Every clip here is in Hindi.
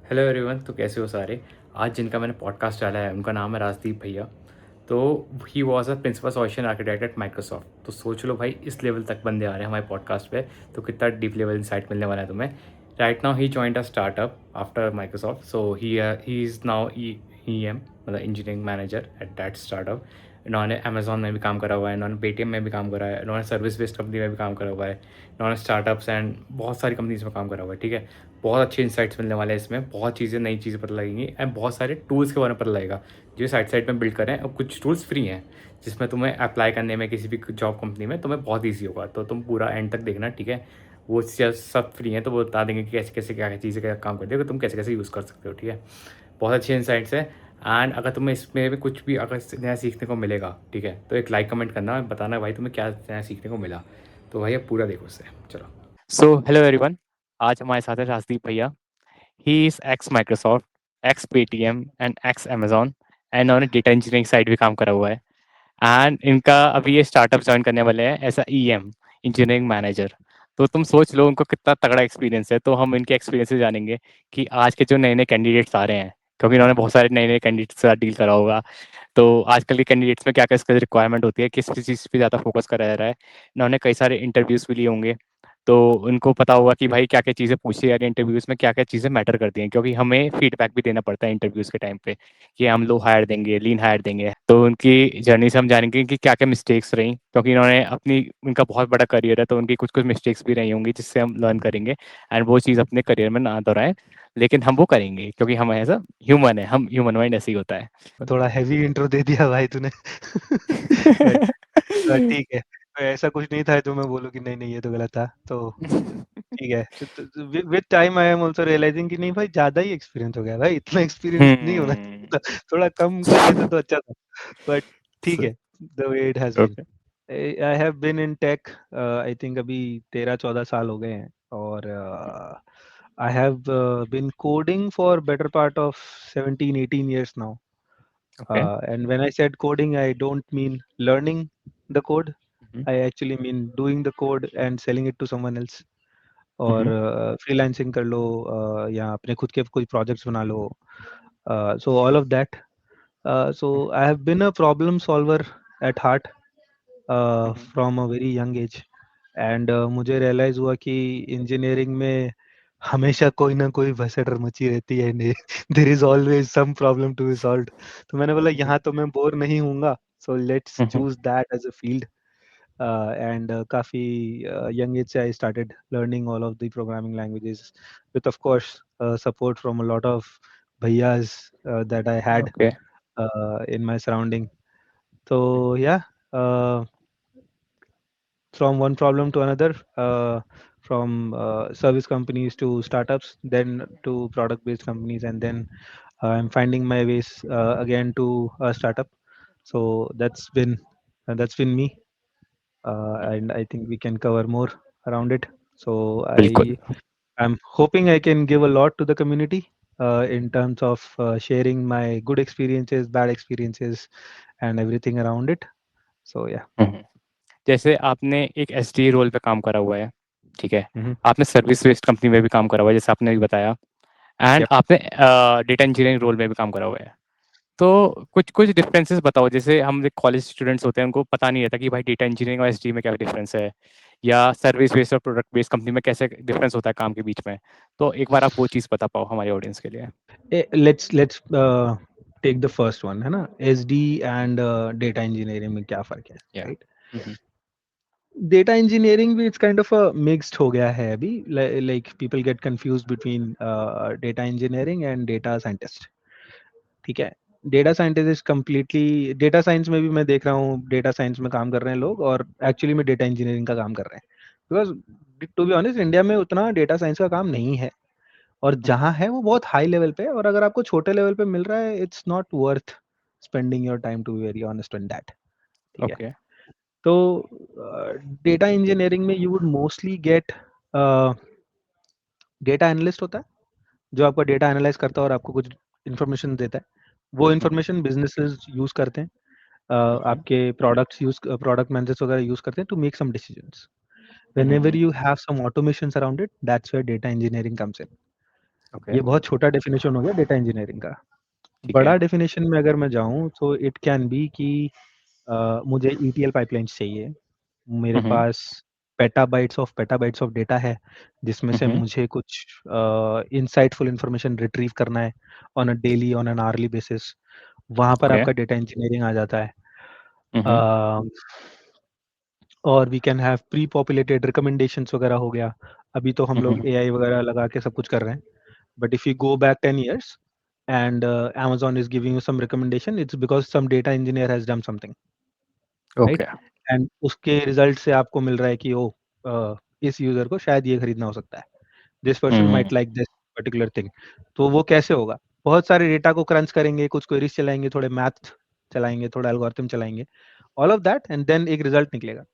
Hello everyone. तो कैसे हो सारे। आज जिनका मैंने पॉडकास्ट डाला है उनका नाम है राजदीप भैया। तो he was a principal solution architect at Microsoft. तो सोच लो भाई, इस लेवल तक बंदे आ रहे हैं हमारे पॉडकास्ट पे, तो कितना डीप लेवल इंसाइट मिलने वाला है तुम्हें। राइट नाउ ही joined a startup after Microsoft, so he is now E M मतलब engineering manager at that startup. इन्होंने अमेजोन में भी काम करा हुआ है, इन्होंने पेटीएम में भी काम करा है, इन्होंने सर्विस बेस्ड कंपनी में भी काम करा हुआ है, इन्होंने स्टार्टअप्स एंड बहुत सारी कंपनीज में काम करा हुआ है। ठीक है, बहुत अच्छे इंसाइट्स मिलने वाले हैं इसमें, बहुत चीज़ें नई चीज़ें पता लगेंगी एंड बहुत सारे टूल्स के बारे में पता लगेगा जो साइड साइड में बिल्ड करें। और कुछ टूल्स फ्री हैं जिसमें तुम्हें अप्लाई करने में किसी भी जॉब कंपनी में तुम्हें बहुत ईजी होगा। तो तुम पूरा एंड तक देखना, ठीक है। वो सब फ्री हैं, तो वो बता देंगे कि कैसे कैसे क्या क्या चीज़ें क्या काम करती है, तुम कैसे कैसे यूज़ कर सकते हो। ठीक है, बहुत अच्छे इंसाइट्स है। एंड अगर तुम्हें इसमें भी कुछ भी अगर नया सीखने को मिलेगा, ठीक है, तो एक लाइक कमेंट करना, बताना भाई तुम्हें क्या नया सीखने को मिला। तो भाई अब पूरा देखो उससे। चलो। सो हेलो एवरीवन, आज हमारे साथ है राजदीप भैया। He is ex Microsoft, x Paytm and x Amazon, and उन्होंने डेटा इंजीनियरिंग साइड भी काम करा हुआ है। एंड इनका अभी ये स्टार्टअप ज्वाइन करने वाले हैं एज एम इंजीनियरिंग मैनेजर। तो तुम सोच लो उनको कितना तगड़ा एक्सपीरियंस है। तो हम इनके एक्सपीरियंस से जानेंगे कि आज के जो नए नए कैंडिडेट्स आ रहे हैं, क्योंकि इन्होंने बहुत सारे नए नए कैंडिडेट्स के साथ डील करा होगा। तो आजकल के कैंडिडेट्स में क्या क्या इसका रिक्वायरमेंट होती है, किस चीज़ पे ज़्यादा फोकस करा जा रहा है। इन्होंने कई सारे इंटरव्यूज़ भी लिए होंगे, तो उनको पता होगा कि भाई क्या क्या चीज़ें पूछी जा रही है इंटरव्यूज़ में, क्या क्या चीज़ें मैटर करती हैं, क्योंकि हमें फीडबैक भी देना पड़ता है इंटरव्यूज़ के टाइम पे कि हम लो हायर देंगे, लीन हायर देंगे। तो उनकी जर्नी से हम जानेंगे कि क्या क्या मिस्टेक्स रही, क्योंकि इन्होंने अपनी उनका बहुत बड़ा करियर है, तो उनकी कुछ कुछ मिस्टेक्स भी रही होंगी जिससे हम लर्न करेंगे एंड वो चीज़ अपने करियर में ना दोहराएं। लेकिन हम वो करेंगे क्योंकि हम ऐसा ह्यूमन है, हम ह्यूमन माइंड ऐसे ही होता है। थोड़ा हैवी इंट्रो दे दिया भाई तूने। बट ठीक है, तो ऐसा कुछ नहीं था जो मैं बोलूँ कि नहीं नहीं ये तो गलत था। तो ठीक है, with time I am also realising कि नहीं भाई ज्यादा ही एक्सपीरियंस हो गया भाई, इतना एक्सपीरियंस नहीं होना हम्म। चाहिए था, थोड़ा कम कर देते तो अच्छा था। बट ठीक है, the way it has been. Okay. I have been in tech, I think अभी 13-14 साल हो गए हैं। और I have been coding for better part of 17-18 years now. Okay. And when I said coding, I don't mean learning the code. I actually mean doing the code and selling it to someone else. और फ्रीलांसिंग कर लो, या अपने खुद के कोई प्रोजेक्ट्स बना लो. So all of that. So I have been a problem solver at heart from a very young age. And मुझे रियलाइज हुआ कि इंजीनियरिंग में हमेशा कोई ना कोई भसड़ मची रहती है, there is always some problem to be solved. तो मैंने बोला यहाँ तो मैं बोर नहीं हूँगा, so let's choose that as a field. And काफ़ी young age से I started learning all of the programming languages with of course support from a lot of bhaiyas that I had okay. in my surrounding. So yeah, from one problem to another, from service companies to startups, then to product-based companies, and then I'm finding my ways again to a startup. So that's been me, and I think we can cover more around it. So बिल्कुल। I'm hoping I can give a lot to the community in terms of sharing my good experiences, bad experiences, and everything around it. So yeah. जैसे आपने एक एसडी रोल पे काम करा हुआ है, ठीक है। Hmm. आपने सर्विस बेस्ड कंपनी में भी काम करा हुआ है जैसे आपने भी बताया, एंड Yep. आपने डेटा इंजीनियरिंग रोल में भी काम करा हुआ है। तो कुछ कुछ डिफरेंसेस बताओ। जैसे हम कॉलेज स्टूडेंट्स होते हैं, उनको पता नहीं रहता कि भाई डेटा इंजीनियरिंग और एसडी में क्या डिफरेंस है, या सर्विस बेस्ड और प्रोडक्ट बेस्ड कंपनी में कैसे डिफरेंस होता है काम के बीच में। तो एक बार आप वो चीज़ बता पाओ हमारे ऑडियंस के लिए। Let's take the first one, है ना, SD and data engineering में क्या फर्क है, या। right? Data engineering भी it's kind of a mixed हो गया है अभी, like people get confused between data engineering and data scientist. ठीक है, data scientist is completely, data science में भी मैं देख रहा हूँ डेटा साइंस में काम कर रहे हैं लोग, और एक्चुअली में डेटा इंजीनियरिंग का काम कर रहे हैं, because to be honest India में उतना डेटा साइंस का काम नहीं है, और जहाँ है वो बहुत हाई लेवल पे है, और अगर आपको छोटे लेवल पे मिल रहा है it's not worth spending your time, to be very honest in that. ठीक है, ओके। तो डेटा इंजीनियरिंग में you would mostly get data analyst होता है जो आपका डेटा एनालाइज करता है और आपको कुछ इन्फॉर्मेशन देता है. वो इन्फॉर्मेशन बिजनेसेस यूज करते हैं, आपके प्रोडक्ट मैनेजर्स वगैरह यूज करते हैं to make some decisions. Whenever you have some automations around it, that's where data engineering comes in. Okay. ये बहुत छोटा डेफिनेशन हो गया डेटा इंजीनियरिंग का। ठीक बड़ा है। डेफिनेशन में अगर मैं जाऊँ तो इट कैन बी कि मुझे ईटीएल पाइपलाइंस चाहिए। मेरे हम्म। पास पेटाबाइट्स ऑफ डेटा है, जिसमें से हम्म। मुझे कुछ इनसाइटफुल इन्फॉर्मेशन रिट्रीव करना है on a daily, on an hourly basis. वहाँ पर ओके। आपका डेटा इंजीनियरिंग आ जाता है। हम्म। अ, और we can have pre populated recommendations वगैरह हो गया। अभी तो हम लोग हम्म। एआई वगैरह लगा के सब कुछ कर रहे हैं। But if you go back 10 years and Amazon is giving you some recommendation, it's because some data engineer has done something, right? Okay. And उसके रिजल्ट से आपको मिल रहा है कि इस यूजर को शायद ये खरीदना हो सकता है, this person hmm. Might like this particular thing. तो वो कैसे होगा? बहुत सारे डेटा को क्रंच करेंगे, कुछ क्वेरीज चलाएंगे, थोड़े मैथ चलाएंगे, थोड़ा एल्गोरिथम चलाएंगे, all of that, and then एक रिजल्ट निकलेगा।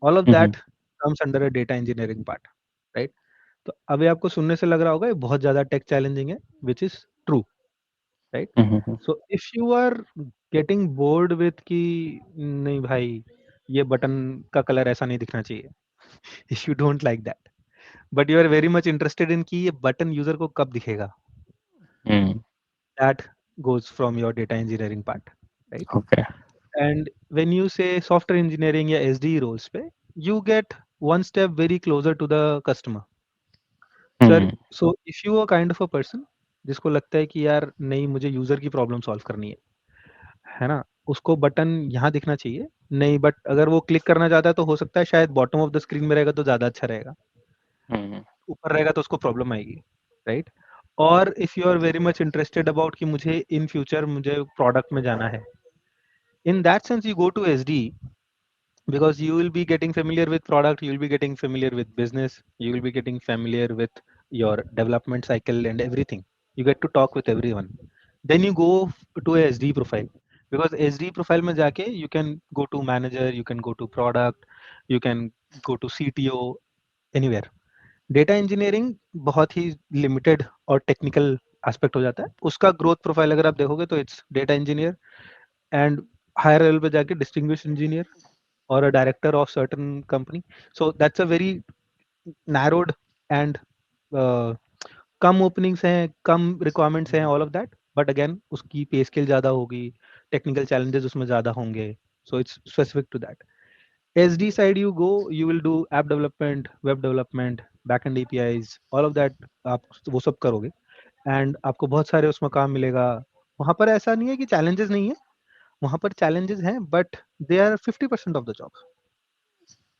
All of hmm. That comes under a data engineering part, right? तो अभी आपको सुनने से लग रहा होगा ये बहुत ज़्यादा टेक चैलेंजिंग है, which is true, right? Hmm. So if you are getting bored with कि नहीं भाई, ये बटन का कलर ऐसा नहीं दिखना चाहिए, if you don't like that, but you are very much interested in कि ये बटन यूजर को कब दिखेगा, hmm. That goes from your data engineering part, right? Okay. And when you say software engineering या SDE roles पे, you get one step very closer to the customer. Sir, hmm. So if you a kind of a person जिसको लगता है कि यार नहीं, मुझे यूजर की प्रॉब्लम सॉल्व करनी है ना? उसको बटन यहाँ दिखना चाहिए, नहीं, बट अगर वो क्लिक करना चाहता है तो हो सकता है शायद बॉटम ऑफ द स्क्रीन में रहेगा तो ज़्यादा अच्छा रहेगा, हम्म। ऊपर रहेगा तो उसको प्रॉब्लम आएगी, राइट? और if you are very much interested about कि मुझे इन फ्यूचर मुझे प्रोडक्ट में जाना है, in that sense you go to SD, because you will be getting familiar with product, you will be getting familiar with business, you will be getting familiar with your development cycle and everything. You get to talk with everyone. Then you go to a SD profile, because SD profile में जाके you can go to manager, you can go to product, you can go to CTO, anywhere. Data engineering बहुत ही लिमिटेड और टेक्निकल एस्पेक्ट हो जाता है। उसका ग्रोथ प्रोफाइल अगर आप देखोगे तो it's data engineer, and higher level पे जाके distinguish engineer or a director of certain company. So that's a very narrowed and uh, come openings हैं, कम रिक्वायरमेंट्स हैं, all of that, but again उसकी पे स्केल ज़्यादा होगी, टेक्निकल चैलेंजेस उसमें ज़्यादा होंगे, so it's specific to that. S D side you go, you will do app development, web development, back end APIs, all of that आप वो सब करोगे, एंड आपको बहुत सारे उसमें काम मिलेगा। वहाँ पर ऐसा नहीं है कि चैलेंजेस नहीं है, वहाँ पर चैलेंजेस हैं, but they are 50% of the job.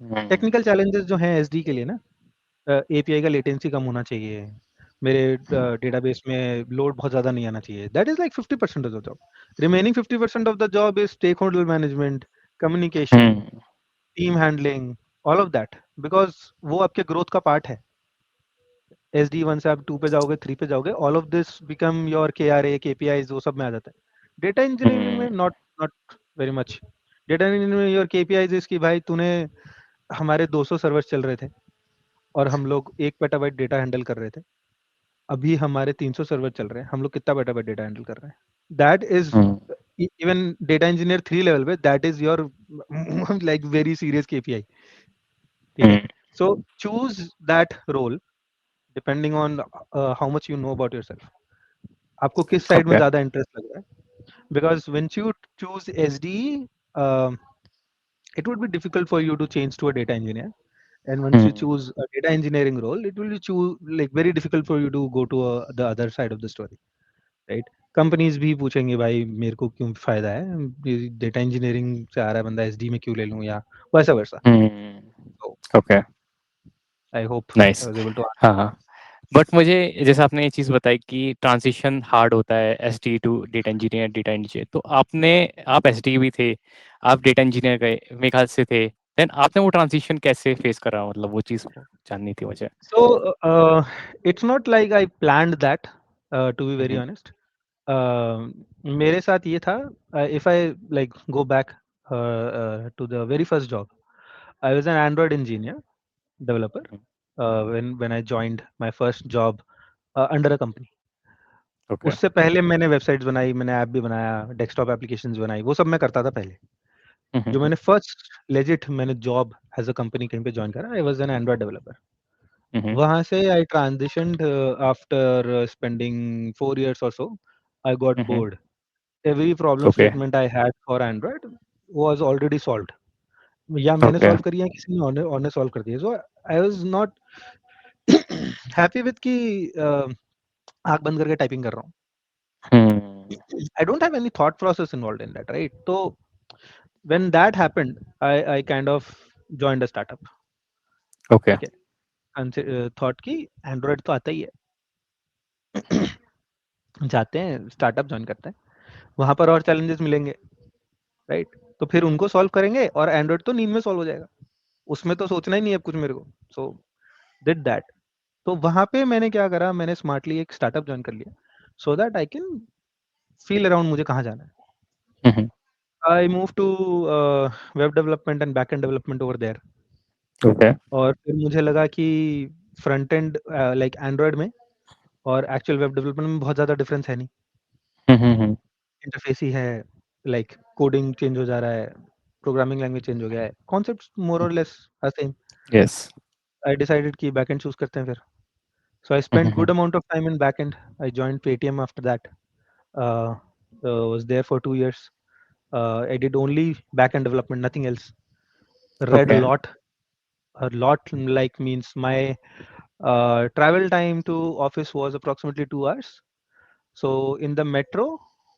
Hmm. Technical challenges जो हैं एसडी के लिए ना, एपीआई का लेटेंसी कम होना चाहिए, मेरे डेटाबेस में लोड बहुत ज़्यादा नहीं आना चाहिए, that is like 50% of the job. Remaining 50% of the job is stake holder management, communication, hmm. Team handling, all of that, because वो आपके ग्रोथ का पार्ट है। एस डी वन से आप 2 पे जाओगे, 3 पे जाओगे, all of this become your के आर ए, के पी आई, वो सब में आ जाता है। डेटा इंजीनियरिंग में hmm. Not not very much. Data engineering में योर के पी आई की भाई तूने, हमारे 200 सर्वर्स चल रहे थे और हम लोग 1 पेटाबाइट डेटा हैंडल कर रहे थे। अभी हमारे 300 सर्वर चल रहे हैं, हम लोग कितना पेटाबाइट डेटा हैंडल कर रहे हैं? That is hmm. Even data engineer 3 level पे, that is your like very serious KPI, ठीक है? Hmm. So choose that role depending on how much you know about yourself. आपको किस साइड में ओके। ज्यादा इंटरेस्ट लग रहा है? Because when you choose SD, it would be difficult for you to change to a data engineer, and once you hmm. choose a data engineering role, it will be like very difficult for you to go to the other side of the story, right? Companies भी पूछेंगे भाई मेरे को क्यों फायदा है, डेटा इंजीनियरिंग से आ रहा है बंदा, एसडी में क्यों ले लूं, या वैसा वैसा। हम्म। तो okay. I hope I nice. Was able to. हाँ हाँ। बट मुझे जैसे आपने ये चीज़ बताई कि ट्रांजिशन हार्ड होता है एसटी टू डेटा इंजीनियर, तो आप एसटी भी थे, आप डेटा इंजीनियर गए मेरे ख्याल से थे, देन आपने वो ट्रांजिशन कैसे फेस करा, मतलब वो चीज़ जाननी थी मुझे। So it's not like I planned that, to be very hmm. Honest. मेरे साथ ये था, if I like go back to the very first job, I was an Android engineer, developer, when I joined my first job under a company. Okay. उससे पहले मैंने वेबसाइट्स बनाई, मैंने ऐप भी बनाया, डेस्कटॉप एप्लीकेशंस बनाई, वो सब मैं करता था पहले। जो मैंने फर्स्ट लेजिट मैंने जॉब एज अ कंपनी कहीं पे ज्वाइन करा, I was an Android developer. Mhm. वहाँ से I transitioned after spending 4 years or so. I got Mhm. bored. Every problem Okay. statement I had for Android was already solved. या मैंने Okay. सॉल्व करी है किसी ने और ने सॉल्व कर दिया. So I was not happy with कि आँख बंद करके टाइपिंग कर रहा हूँ. Hmm. I don't have any thought process involved in that, right? So when that happened, I kind of joined a startup. Okay. ठीक है. थॉट कि एंड्रॉइड तो आता ही है. जाते हैं स्टार्टअप ज्वाइन करते हैं. वहां पर और चैलेंजेस मिलेंगे, राइट? तो फिर उनको सॉल्व करेंगे और एंड्रॉइड तो नींद में सॉल्व हो जाएगा. उसमें तो सोचना ही नहीं है अब कुछ मेरे को. So did that. तो वहां पे मैंने क्या करा, मैंने स्मार्टली एक स्टार्टअप ज्वाइन कर लिया so that I can feel around मुझे कहाँ जाना है. Mhm. I move to web development and back end development over there. Okay. और फिर मुझे लगा कि फ्रंट एंड लाइक एंड्रॉयड में और एक्चुअल वेब डेवलपमेंट में बहुत ज़्यादा डिफरेंस है नहीं. Mhm. इंटरफेस ही है, लाइक कोडिंग चेंज हो जा रहा है, प्रोग्रामिंग लैंग्वेज चेंज हो गया है, कॉन्सेप्ट्स मोर और less are same. Yes. I decided कि बैकएंड चूज करते हैं फिर. So I spent Mhm. Good amount of time in backend. I joined Paytm after that. Was there for 2 years. I did only backend development, nothing else. Read Okay. a lot like means my travel time to office was approximately 2 hours. So in the metro,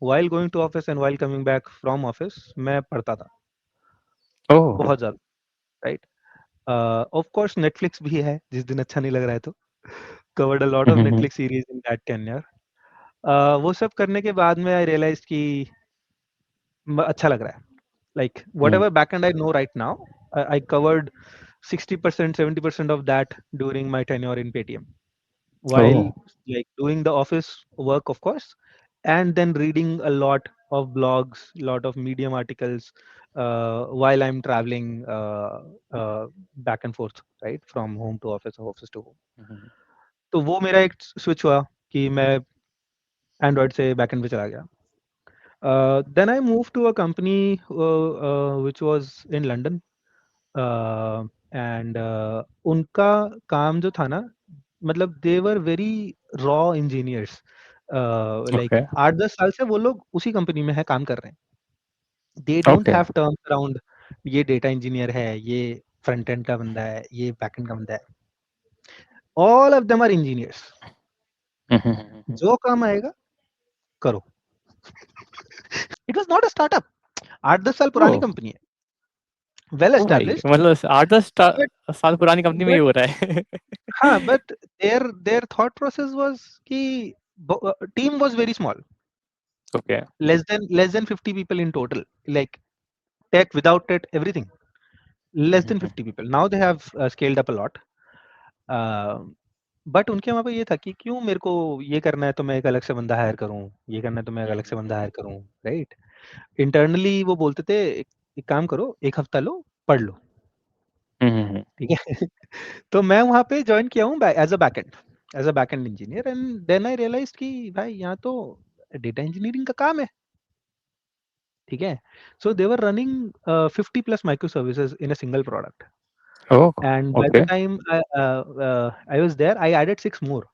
while going to office and while coming back from office, मैं पढ़ता था Oh. बहुत ज़्यादा, right? Of course Netflix भी है जिस दिन अच्छा नहीं लग रहा है तो. Covered a lot of Mhm. Netflix series in that tenure. वो सब करने के बाद में I realized कि अच्छा लग रहा है. Like Hmm. whatever backend I know right now, I covered 60%, 70% of that during my tenure in Paytm. While Oh. like doing the office work, of course, and then reading a lot of blogs, lot of Medium articles while I'm traveling back and forth, right, from home to office or office to home. Mhm. तो वो मेरा एक स्विच हुआ कि मैं एंड्रॉइड से बैकएंड पे चला गया. Then I moved to a company which was in London. And उनका काम जो था ना, मतलब they were very raw engineers. Like Okay. 8-10 साल से वो लोग उसी कंपनी में है, काम कर रहे हैं. They don't Okay. Have terms around ये डेटा इंजीनियर है, ये फ्रंट एंड का बंदा है, ये बैक एंड का बंदा है. All of them are engineers. Mhm. जो काम आएगा करो. It was not a startup. 8-10 साल पुरानी Oh. कंपनी है, वेल ओ भाई एस्टेब्लिश्ड. मतलब 8-10 बट साल पुरानी कंपनी में ही बट हो रहा है. हाँ, but their thought process was कि team was very small. Okay. Less than 50 people in total, like tech, without it, everything. Less than Mhm. 50 people. Now they have scaled up a lot. But उनके वहाँ पे ये था कि क्यों मेरे को ये करना है तो मैं एक अलग से बंदा हायर करूँ, ये करना है तो मैं एक अलग से बंदा हायर करूँ, राइट? इंटरनली वो बोलते थे एक काम करो, एक हफ्ता लो, पढ़ लो, Mhm. ठीक है. तो मैं वहाँ पे ज्वाइन किया हूँ as a backend engineer. And then I realise कि भाई यहाँ तो डेटा इंजीनियरिंग का काम है, ठीक है. So they were running 50 plus micro services in a single product. Oh, and by the okay. Time I was there, I added 6 more.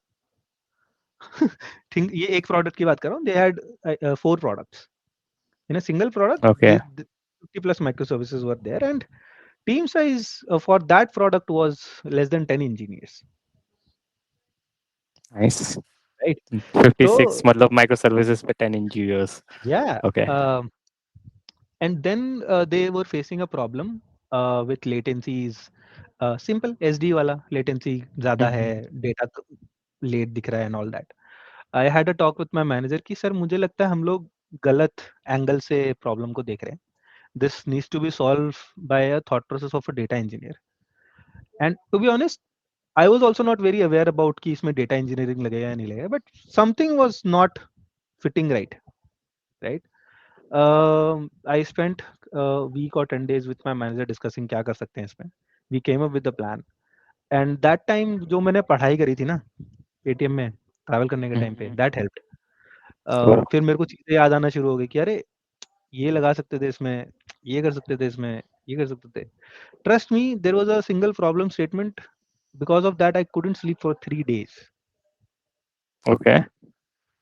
Think ये एक प्रोडक्ट की बात कर रहा हूँ. They had 4 products in a single product. Okay. 50 plus microservices were there, and team size for that product was less than 10 engineers, Nice. right? So 56 मतलब microservices पे 10 engineers. yeah, Okay. and then they were facing a problem with latencies. Simple SD वाला latency ज़्यादा है, Mhm. data लेट दिख रहा है and all that. I had a talk with my manager कि सर मुझे लगता है हम लोग गलत एंगल से प्रॉब्लम को देख रहे हैं. This needs to be solved by a thought process of a data engineer. And to be honest, I was also not very aware about कि इसमें data engineering लगेगा या नहीं लगेगा, but something was not fitting right, right? I spent a week or 10 days with my manager discussing क्या कर सकते हैं इसमें. We came up with a plan. And that time जो मैंने पढ़ाई करी थी ना पेटीएम में ट्रैवल करने के टाइम पे, Mhm. that helped. Oh. फिर मेरे को चीज़ें याद आना शुरू हो गई कि अरे ये लगा सकते थे इसमें, ये कर सकते थे इसमें, ये कर सकते थे. Trust me, there was a single problem statement Because of that, I couldn't sleep for 3 days. Okay.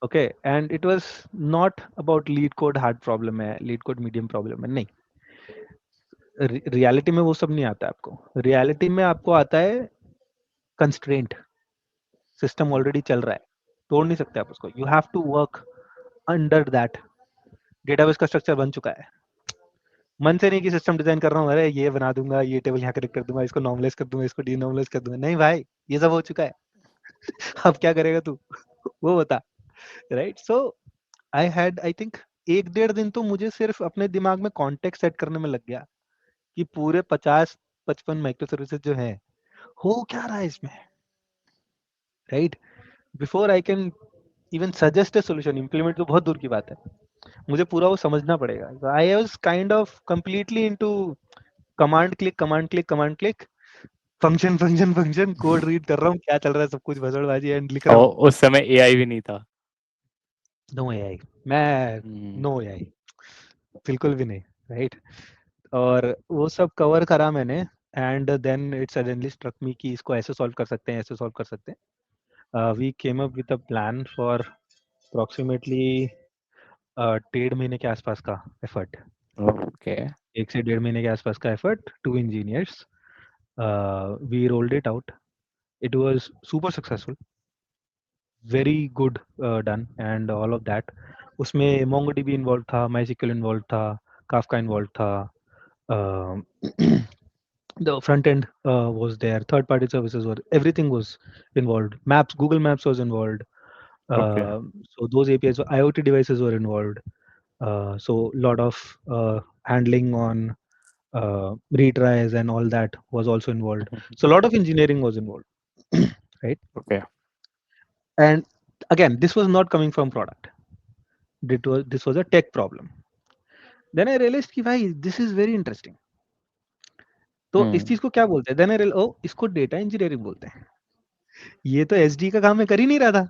Okay, and it was not about leet code hard problem है, लीड कोड मीडियम प्रॉब्लम है, नहीं. रियलिटी में वो सब नहीं आता है आपको. रियलिटी में आपको आता है कंस्ट्रेंट. सिस्टम ऑलरेडी चल रहा है, तोड़ नहीं सकते आप उसको. You have to work under that. Database का स्ट्रक्चर बन चुका है. मन से नहीं कि सिस्टम डिजाइन कर रहा हूँ, अरे ये बना दूंगा, ये टेबल यहाँ कनेक्ट कर दूंगा, इसको नॉर्मलाइज कर दूंगा, इसको डीनॉर्मलाइज कर दूंगा. नहीं भाई, ये सब हो चुका है. अब क्या करेगा तू? वो बता. Right. So I had, I think, 1-1.5 दिन तो मुझे सिर्फ अपने दिमाग में कॉन्टेक्स्ट सेट करने में लग गया कि पूरे 50-55 माइक्रो सर्विसेज जो है, हो क्या रहा है इसमें. Right. Before I can even suggest a solution, implement तो बहुत दूर की बात है, मुझे पूरा वो समझना पड़ेगा. I was kind of completely into command click command click command click, function function function, code read कर रहा हूँ, क्या चल रहा है सब कुछ भसड़बाजी, एंड लिख रहा और हूँ. उस समय एआई भी नहीं था. No AI. मैं नो एआई, बिल्कुल भी नहीं. राइट. और वो सब कवर करा मैंने. And then it suddenly struck me कि इसको ऐसे सॉल्व कर सकते हैं, ऐसे सॉल्व कर सकते हैं. We came up with a plan for approximately 1.5 महीने के आसपास का एफर्ट. ओके. 1 से 1.5 महीने के आसपास का effort, 2 engineers. We rolled it out. It was super successful, very good done and all of that. उसमें मोंगोडीबी इन्वॉल्व था, माइस्क्यूएल इन्वॉल्व था, काफका इन्वॉल्व था. The front end was there, third party services were, everything was involved. Maps, Google Maps was involved. Okay. So those APIs, IoT devices were involved. So lot of handling on retries and all that was also involved. So a lot of engineering was involved. Right. Okay. And again, this was not coming from product. This was a tech problem. Then I realized कि भाई this is very interesting. तो इस चीज को क्या बोलते हैं? Then I realized, oh, इसको डेटा इंजीनियरिंग बोलते हैं. ये तो एसडी का काम मैं कर ही नहीं रहा था.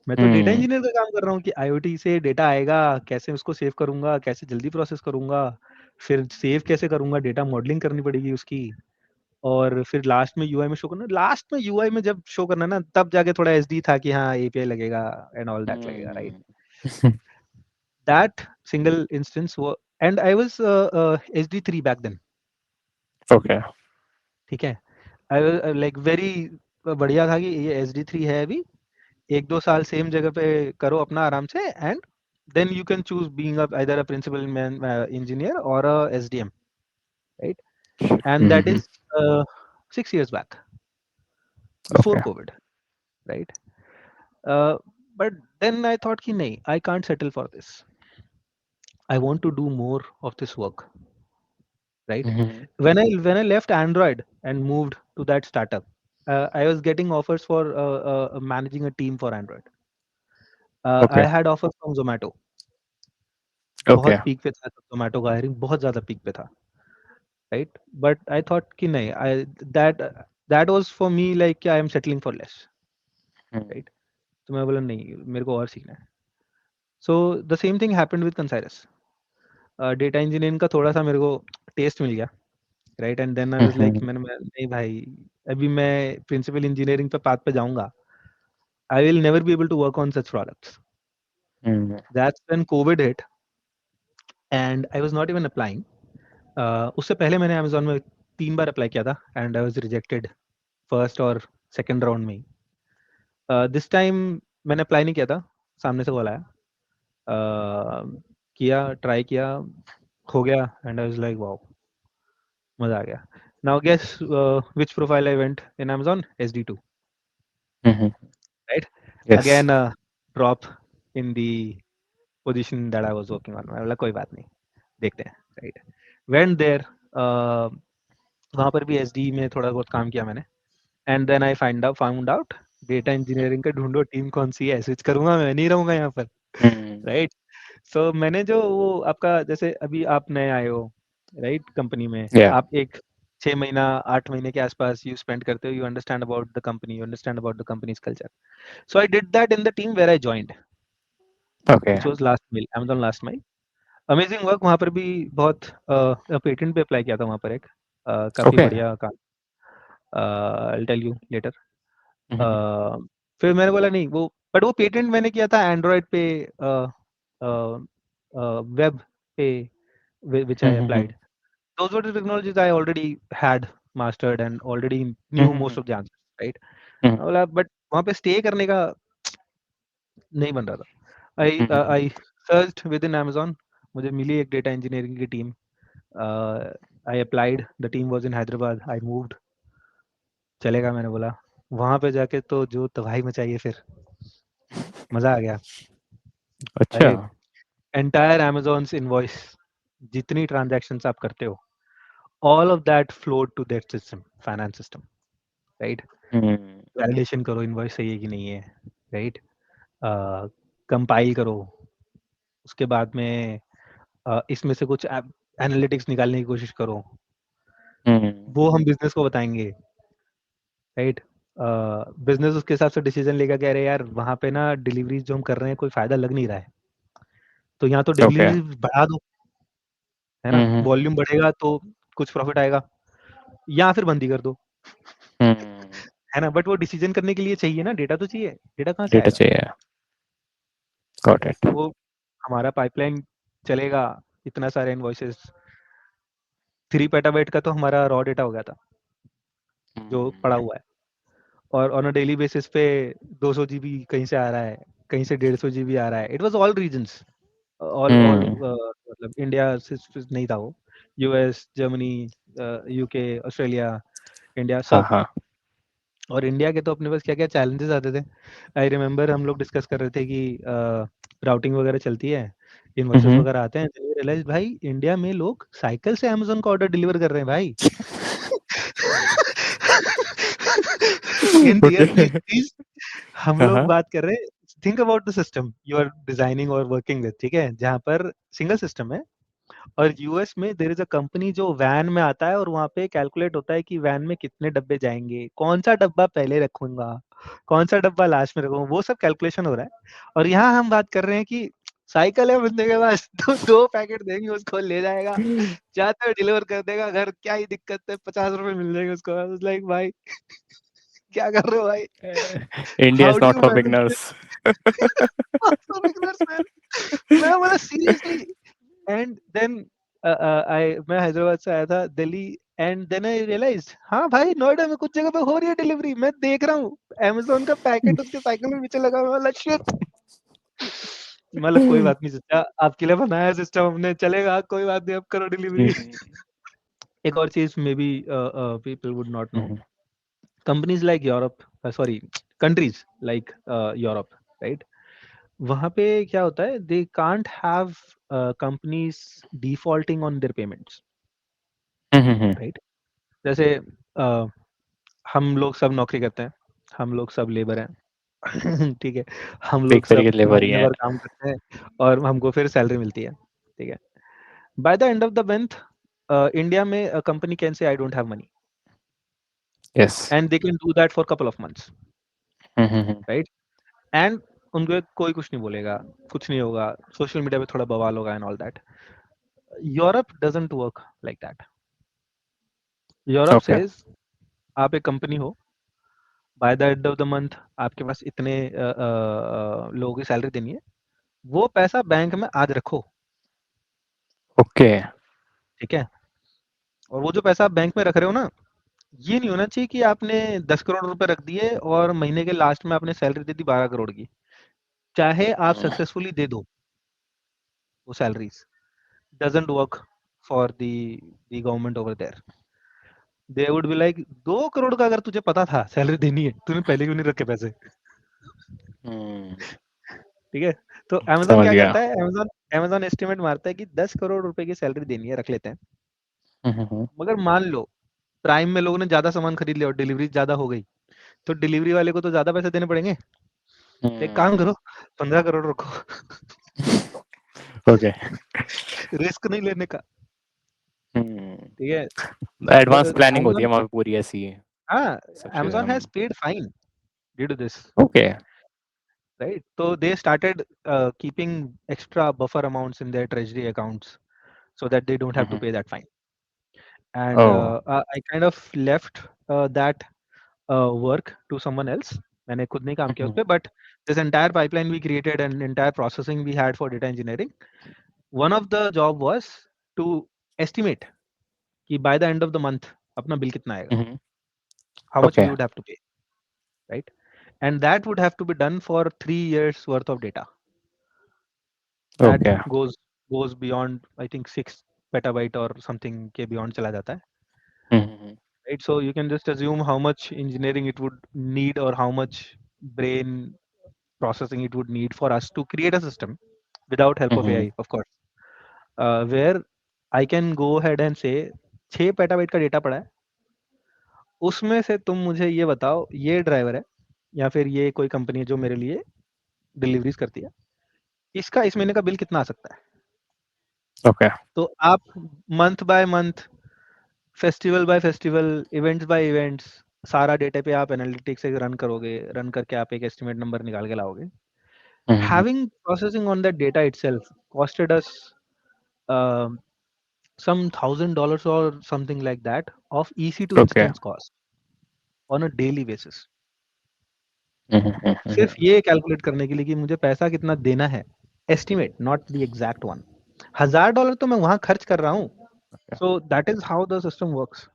मैं तो डेटा इंजीनियर का काम कर रहा हूँ कि आईओटी से डेटा आएगा, कैसे उसको सेव करूंगा, कैसे जल्दी प्रोसेस करूंगा, फिर सेव कैसे करूंगा, डेटा मॉडलिंग करनी पड़ेगी उसकी, और फिर लास्ट में यूआई में शो करना. लास्ट में यूआई में जब शो करना ना, तब जाके थोड़ा एसडी था कि हाँ एपीआई लगेगा एंड ऑल दैट लगेगा. राइट. दैट सिंगल इंस्टेंस वो. And I was SD3 back then. Okay. ठीक है. आई वाज लाइक वेरी बढ़िया था कि ये SD3 है अभी, 1-2 साल सेम जगह पे करो अपना आराम से, and then you can choose being either a principal engineer or a SDM, right? And that is 6 years back, before okay. COVID, right? Uh, but then I thought कि नहीं, I can't settle for this. I want to do more of this work, right? When I left Android and moved to that startup, I was getting offers for managing a team for Android. I okay. had offers from Zomato. Okay. बहुत पीक पे था, जोमेटो का हायरिंग बहुत ज्यादा पीक पे था. राइट. बट आई थॉट कि नहीं, I that that was for me like I am settling for less. Right. तो मैं बोला नहीं, मेरे को और सीखना है. So the same thing happened with कंसाइरस. डेटा इंजीनियरिंग का थोड़ा सा मेरे को टेस्ट मिल गया. Right. And then I was like, नहीं भाई, अभी मैं प्रिंसिपल इंजीनियरिंग पे पाथ पे जाऊंगा, I will never be able to work on such products. That's when Covid hit and I was not even applying. उससे पहले मैंने अमेजोन में 3 बार अप्लाई किया था and I was rejected first और सेकंड राउंड में ही. दिस टाइम मैंने अप्लाई नहीं किया था, सामने से कॉल आया. किया, ट्राई किया, हो गया, and I was like wow, मजा आ गया. Now guess which profile I went in Amazon? SD2. Right. Again drop in the position that I was working on. मैं बोला कोई बात नहीं, देखते हैं. राइट. Went there. वहाँ पर भी SD में थोड़ा बहुत काम किया मैंने. And then I found out data engineering का ढूंढो टीम कौन सी है, स्विच करूंगा, मैं नहीं रहूंगा यहाँ पर. राइट. सो मैंने जो वो आपका, जैसे अभी आप नए आए हो राइट कंपनी में, आप एक 6 महीना 8 महीने के आसपास यू स्पेंड करते हो, you understand about the company, you understand about the company's culture. So I did that in the team where I joined, which was last mile, Amazon last mile. Amazing work. वहाँ पर भी बहुत पेटेंट पे अप्लाई किया था वहाँ पर एक, काफी बढ़िया काम. I tell you later. हम्म फिर मैंने बोला नहीं वो, बट वो पेटेंट मैंने किया था एंड्रॉयड पे, वेब पे, which I hmm applied. Those were the technologies I already had mastered and already knew most of the answers, right? मैं बोला बट वहाँ पे स्टे करने का नहीं बन रहा था। आई सर्च्ड विद इन Amazon, मुझे मिली एक डेटा इंजीनियरिंग की team. I applied, the team was in Hyderabad, I moved, चलेगा मैंने बोला। वहाँ पे जाके तो जो तबाही मचाई है फिर, मज़ा आ गया। अच्छा। अरे एंटायर Amazon's इनवॉइस, जितनी ट्रांजैक्शंस आप करते हो, all of that flowed to that system, finance system, right? Hmm validation करो इनवॉइस सही है कि नहीं है, राइट? कंपाइल करो, उसके बाद में इसमें से कुछ एनालिटिक्स निकालने की कोशिश करो, हम्म वो हम बिजनेस को बताएंगे, राइट? बिजनेस उसके हिसाब से डिसीजन लेगा कि अरे यार वहाँ पे ना डिलीवरीज जो हम कर रहे हैं कोई फायदा लग नहीं रहा है, तो यहाँ तो ओके। डिलीवरी बढ़ा दो, है ना? हम्म वॉल्यूम बढ़ेगा तो कुछ प्रॉफिट आएगा, या फिर बंद ही कर दो, है ना? बट वो डिसीजन करने के लिए चाहिए ना, डेटा तो चाहिए, डेटा कहाँ से डेटा आएगा? चाहिए। Got it. वो हमारा पाइपलाइन चलेगा, इतना सारे इनवॉइसेस, 3 पेटाबाइट का तो हमारा रॉ डेटा हो गया था जो पड़ा हुआ है, और ऑन अ डेली बेसिस पे 200 जीबी कहीं से आ रहा है, कहीं से 150 जीबी आ रहा है। It was all regions, all मतलब इंडिया से नहीं था वो, US, Germany, UK, Australia, India, हाँ सब। हाँ। और इंडिया के तो अपने पास क्या क्या चैलेंजेस आते थे। आई रिमेम्बर हम लोग डिस्कस कर रहे थे कि राउटिंग वगैरह चलती है, इन्वॉइसेस हम्म वगैरह आते हैं, तो रियलाइज भाई इंडिया में लोग साइकिल से अमेज़न का ऑर्डर डिलीवर कर रहे हैं भाई। In real okay. प्लीज, हम हाँ लोग हाँ। बात कर रहे हैं, think about the system you are designing और वर्किंग विद, ठीक है, जहाँ पर सिंगल सिस्टम है, और यूएस में देयर इज अ कंपनी जो वैन में आता है और वहाँ पे कैलकुलेट होता है कि वैन में कितने डब्बे जाएंगे, कौन सा डब्बा पहले रखूंगा, कौन सा डब्बा लास्ट में रखूंगा, वो सब कैलकुलेशन हो रहा है। और यहाँ हम बात कर रहे हैं कि साइकिल है बंदे के पास, तो 2 पैकेट देंगे उसको, ले जाएगा, जाते हुए डिलीवर कर देगा घर, क्या ही दिक्कत है, 50 रुपए मिल जाएंगे उसको। लाइक भाई क्या कर रहे हो भाई, India how is do not you for manage beginners. This? मैं बोला सीरियसली। एंड देन आई मैं हैदराबाद से आया था Delhi, and then I realised हाँ भाई नोएडा में कुछ जगह पे हो रही है डिलीवरी, मैं देख रहा हूँ अमेज़न का पैकेट उसके साइकिल में पीछे लगा हुआ है, शिट। मतलब कोई बात नहीं चाचा, आपके लिए बनाया सिस्टम हमने, चलेगा, कोई बात नहीं, अब करो डिलीवरी। एक और चीज may be people would not know, companies like Europe, sorry, countries like Europe, right? वहाँ पे क्या होता है, they can't have companies defaulting on their payments, right? जैसे हम लोग सब नौकरी करते हैं, हम लोग सब लेबर हैं, ठीक है, हम एक लोग सब तरीके से लेबर ही महीने है। भर काम करते हैं और हमको फिर सैलरी मिलती है, ठीक है। By the end of the month India में company can say I don't have money, yes. And they can do that for couple of months, right? And उनको कोई कुछ नहीं बोलेगा, कुछ नहीं होगा, सोशल मीडिया पे थोड़ा बवाल होगा and all that. Europe doesn't work like that. Europe okay. Says आप एक कंपनी हो, bye the end of the month आपके पास इतने लोगों की सैलरी देनी है, वो पैसा बैंक में आज रखो, ओके। ठीक है। और वो जो पैसा आप बैंक में रख रहे हो ना, ये नहीं होना चाहिए कि आपने 10 करोड़ रुपए रख दिए और महीने के लास्ट में आपने सैलरी दे दी 12 करोड़ की, चाहे आप सक्सेसफुली दे दो वो salaries, doesn't work for the government over there. They would be like 2 crore का अगर तुझे पता था सैलरी देनी है, तूने पहले क्यों नहीं रखे पैसे? ठीक है। तो अमेज़न समझ क्या गया। करता है, अमेज़न अमेज़न एस्टिमेट मारता है कि 10 करोड़ रुपए की सैलरी देनी है, रख लेते हैं। मगर मान लो प्राइम में लोगों ने ज्यादा सामान खरीद लिया और डिलीवरी ज्यादा हो गई, तो डिलीवरी वाले को तो ज्यादा पैसे देने पड़ेंगे। तो एक काम करो, 15 करोड़ रखो। ओके। रिस्क नहीं लेने का, ठीक है। एडवांस प्लानिंग होती है अमेज़न, वहाँ पे पूरी ऐसी हाँ, सब चीजें। Amazon has paid fine due to this, okay. Right? तो they started keeping extra buffer amounts in their treasury accounts so that they don't have to pay that fine. and Oh. I kind of left that work to someone else. मैंने खुद नहीं काम किया उस Mhm. पे, but this entire pipeline we created and entire processing we had for data engineering, one of the job was to estimate कि by the end of the month अपना bill कितना आएगा, Mhm. how much we Okay. would have to pay, right? And that would have to be done for 3 years worth of data. That Okay. goes beyond, I think, 6 petabyte or something के beyond चला जाता है, Mhm. right? So you can just assume how much engineering it would need or how much brain processing it would need for us to create a system without help of Mhm. AI, of course, where I can go ahead and say 6 petabyte का डेटा पड़ा है, उसमें से तुम मुझे ये बताओ, ये ड्राइवर है या फिर ये कोई कंपनी है जो मेरे लिए डिलीवरीज करती है, इसका इस महीने का बिल कितना आ सकता है। Okay. तो आप month by month, festival by festival, events by events, सारा डेटा पे आप एनालिटिक्स से रन करोगे, रन करके आप एक एस्टिमेट नंबर निकाल के लाओगे। Mhm. Having processing on that data itself costed us um, some $1,000 or something like that of EC2 Okay. instance cost on a daily basis, Mhm. सिर्फ Mhm. ये कैलकुलेट करने के लिए कि मुझे पैसा कितना देना है, estimate, not the exact one. $1,000 तो मैं वहां खर्च कर रहा हूँ। Okay. So that is how the system works.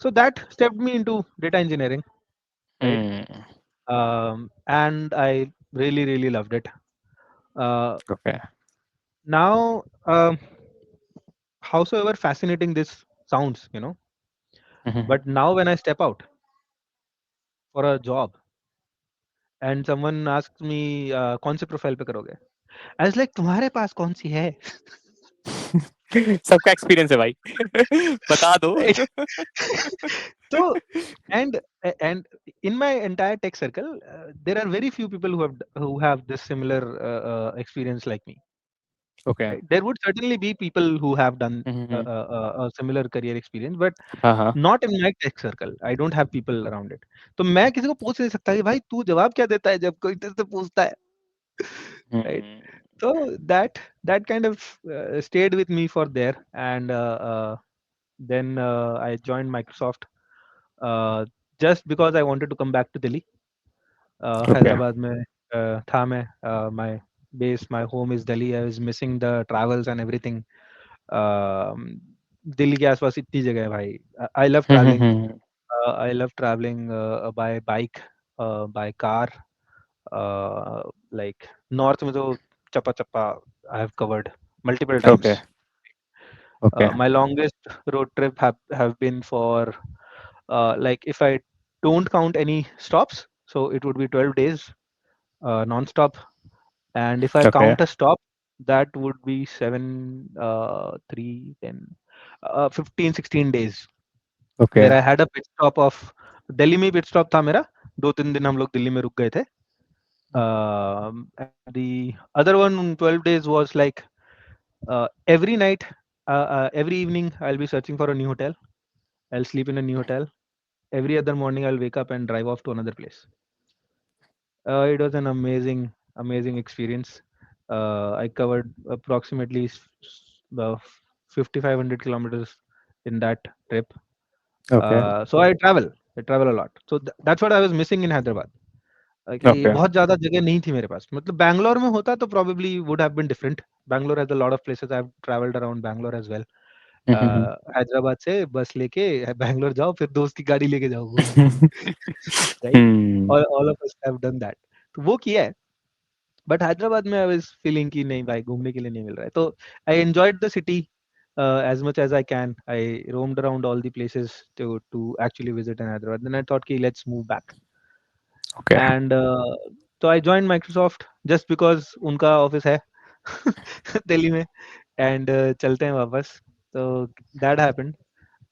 So that stepped me into data engineering, right? Mm. And I really, really loved it. Uh, Okay. now, howsoever fascinating this sounds, Mhm. but now when I step out for a job and someone asks me, कौन से प्रोफाइल पे करोगे? I was like, तुम्हारे पास कौन सी है? सबका एक्सपीरियंस है भाई। बता दो। Right? So, and and in my entire tech circle, there are very few people who have this similar experience like me. Okay. Right? There would certainly be people who have done Mhm. a similar career experience, but हाँ, हाँ। not in my tech circle. I don't have people around it. तो मैं किसी को पूछ नहीं सकता कि भाई तू जवाब क्या देता है जब कोई तेरे से पूछता है, right? Hmm. So that kind of stayed with me for there, and then I joined Microsoft uh, just because I wanted to come back to Delhi. Okay, Hyderabad में था मैं, my base, my home is Delhi. I was missing the travels and everything. Delhi के आसपास इतनी जगह है भाई। I love hmm, hmm, traveling. Hmm. I love traveling by bike, by car. Like north में तो चप्पा चप्पा I have covered multiple okay, times. Okay, My longest road trip have been for like if I don't count any stops, so it would be 12 days non-stop. And if I okay, count a stop, that would be 7, 3, 10, 15, 16 days, okay, where I had a pit stop of Delhi में pit stop था मेरा, 2-3 दिन हम लोग दिल्ली में रुक गए थे. And the other one 12 days was like every night, every evening, I'll be searching for a new hotel. I'll sleep in a new hotel. Every other morning, I'll wake up and drive off to another place. It was an amazing, amazing experience. I covered approximately 5,500 kilometers in that trip. Okay, So I travel a lot. So that's what I was missing in Hyderabad. कि ओके। बहुत ज़्यादा जगह नहीं थी मेरे पास। मतलब बैंगलोर में होता तो probably would have been different. Bangalore has a lot of places. I've traveled around Bangalore as well. हुँ, हुँ, हुँ। हैदराबाद से बस लेके बैंगलोर जाओ, फिर दोस्त की गाड़ी लेके जाओ घूमने। Right? Hmm, all of us have done that. तो वो किया है। बट हैदराबाद में आई वाज फीलिंग कि नहीं भाई घूमने के लिए नहीं मिल रहा है। तो I enjoyed the city as much as I can. I roamed around all the places to actually visit in Hyderabad. Then I thought कि let's move back. Okay, And so I joined Microsoft just because उनका ऑफिस है दिल्ली में, and चलते हैं वापस। So that happened.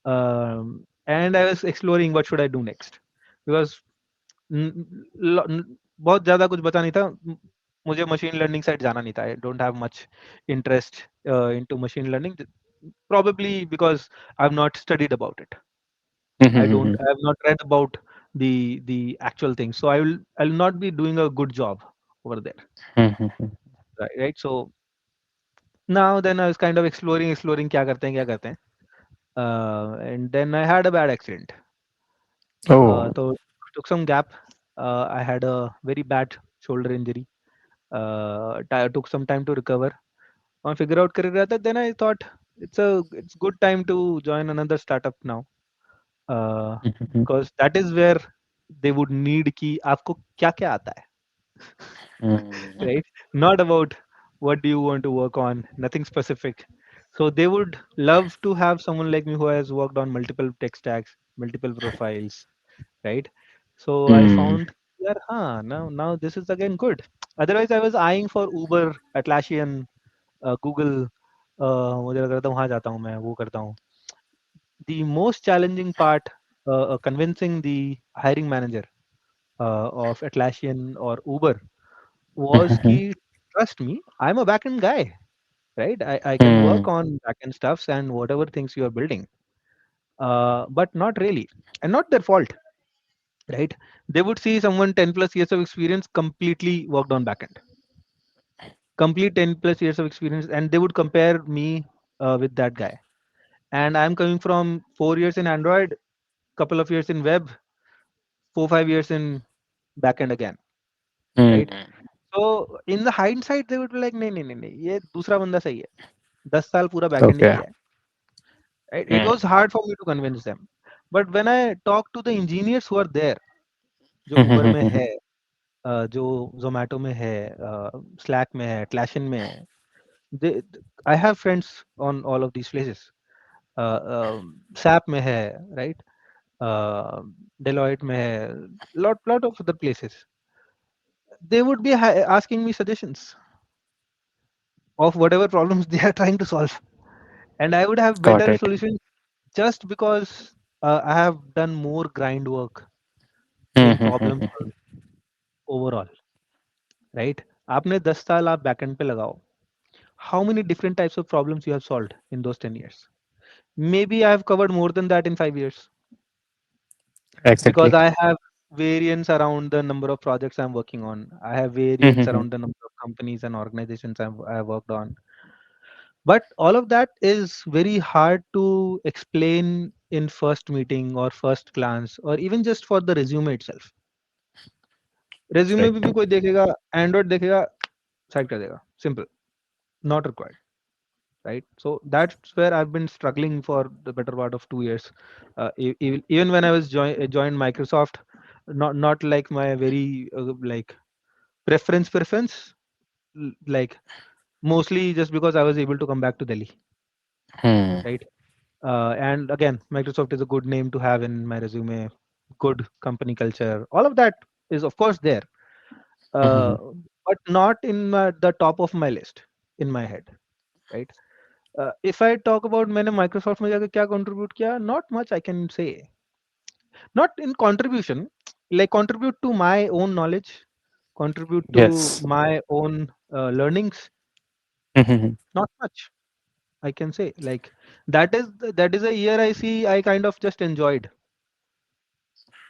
And I was exploring what should I do next, because बहुत ज़्यादा कुछ बचा नहीं था। मुझे मशीन लर्निंग साइड जाना नहीं था। आई don't have much interest into machine learning, probably because I've not studied about it. हुँ, हुँ, हुँ, I have not read about the actual thing. So I'll not be doing a good job over there. हुँ, हुँ, हुँ। Right. So now then I was kind of exploring क्या करते हैं क्या करते हैं. And then I had a bad accident. Oh. So took some gap. I had a very bad shoulder injury. Took some time to recover. I figure out career रहा था. Then I thought it's good time to join another startup now. Mhm. Because that is where they would need कि आपको क्या क्या आता है, Mm. right? Not about what do you want to work on, nothing specific. So they would love to have someone like me who has worked on multiple tech stacks, multiple profiles, right? So I Mm. found, yeah, now this is again good. Otherwise, I was eyeing for Uber, Atlassian, Google. मुझे लग रहा था वहां जाता हूँ मैं वो करता हूँ. The most challenging part, convincing the hiring manager of Atlassian or Uber was Mhm. key. Trust me, I'm a backend guy, right? I can work Mm. on backend stuffs and whatever things you are building, but not really, and not their fault, right? They would see someone 10 plus years of experience completely worked on backend, complete 10 plus years of experience, and they would compare me with that guy. And I'm coming from 4 years in Android, couple of years in web, 4 5 years in backend again, right? Mm. So in the hindsight, they would be like, नहीं नहीं नहीं नहीं, ये दूसरा बंदा सही है. 10 साल पूरा backend ही Okay. किया है. Right? It Mm. was hard for me to convince them. But when I talk to the engineers who are there, जो Uber में Mhm. है, जो Zomato में है, Slack में है, Atlassian में है, they, I have friends on all of these places. SAP में है, right? Deloitte में है, lot of other places. They would be asking me suggestions of whatever problems they are trying to solve, and I would have Got better it. solutions just because I have done more grind work in problem Mhm. solving overall, right? आपने 10 साल आप backend पे लगाओ. How many different types of problems you have solved in those 10 years? Maybe I have covered more than that in 5 years because Exactly. I have variance around the number of projects I'm working on. I have variance Mhm. around the number of companies and organizations I've worked on. But all of that is very hard to explain in first meeting or first glance or even just for the resume itself. Resume Right. पे भी कोई देखेगा, Android देखेगा, साइड कर देगा. Simple, not required, right? So that's where I've been struggling for the better part of 2 years. Even when I was joined Microsoft, not like my very like preference, like mostly just because I was able to come back to Delhi, Hmm. right? And again, Microsoft is a good name to have in my resume. Good company culture, all of that is of course there, uh, Mhm. but not in the top of my list in my head, right? If I talk about मैंने Microsoft में जाकर क्या contribute किया, not much I can say. Not in contribution, like contribute to my own knowledge, contribute to Yes. my own learnings. Mhm. Not much I can say. Like that is a year I see I kind of just enjoyed,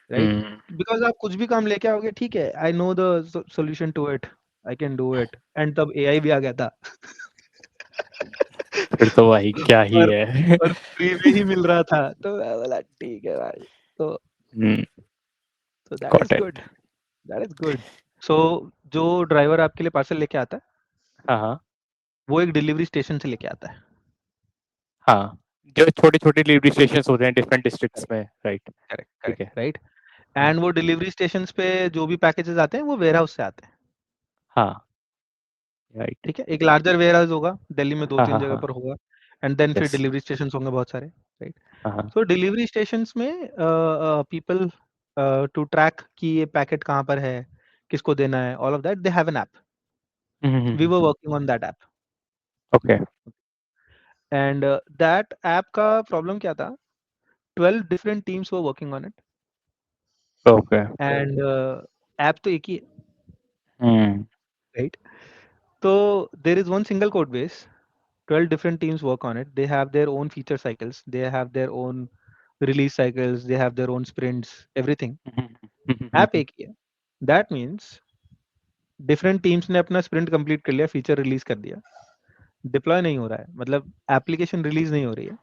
right? Hmm. Because आप कुछ भी काम लेके आओगे, ठीक है, I know the solution to it, I can do it. And तब AI भी आ गया था. फिर तो भाई क्या ही और है. और फ्री में ही मिल रहा था, तो मैं बोला ठीक है भाई. तो Hmm. that is Got it. good, that is good. So जो ड्राइवर आपके लिए पार्सल लेके आता है, हाँ, हाँ. वो एक डिलीवरी स्टेशन से लेके आता है. हाँ. जो छोटे-छोटे डिलीवरी स्टेशंस होते हैं डिफरेंट डिस्ट्रिक्ट्स करेक्ट में, राइट. करेक्ट ठीक करेक्ट, है. राइट. हाँ. एंड वो डिलीवरी स्टेशन पे जो भी पैकेजेस आते हैं वो वेयर हाउस से आते हैं. हाँ. राइट. ठीक है, एक लार्जर वेयर हाउस होगा दिल्ली में, दो हाँ, तीन हाँ, जगह हाँ. पर होगा. एंड देन फिर यस. डिलीवरी स्टेशन होंगे बहुत सारे, राइट. हाँ, हाँ. सो डिलीवरी स्टेशन में पीपल टू ट्रैक कि ये पैकेट कहाँ पर है, किसको देना है, all of that they have an app. We were Mhm. Working on that app. Okay. And that app का प्रॉब्लम क्या था, 12 different teams were working on it. Okay. And app तो एक ही है, हुँ. राइट. तो there is one single code base, 12 different teams work on it. They have their own feature cycles, they have their own release cycles, they have their own sprints, everything. App एक ही है. That means different teams ने अपना sprint complete कर लिया, feature release कर दिया, deploy नहीं हो रहा है, मतलब application release नहीं हो रही है,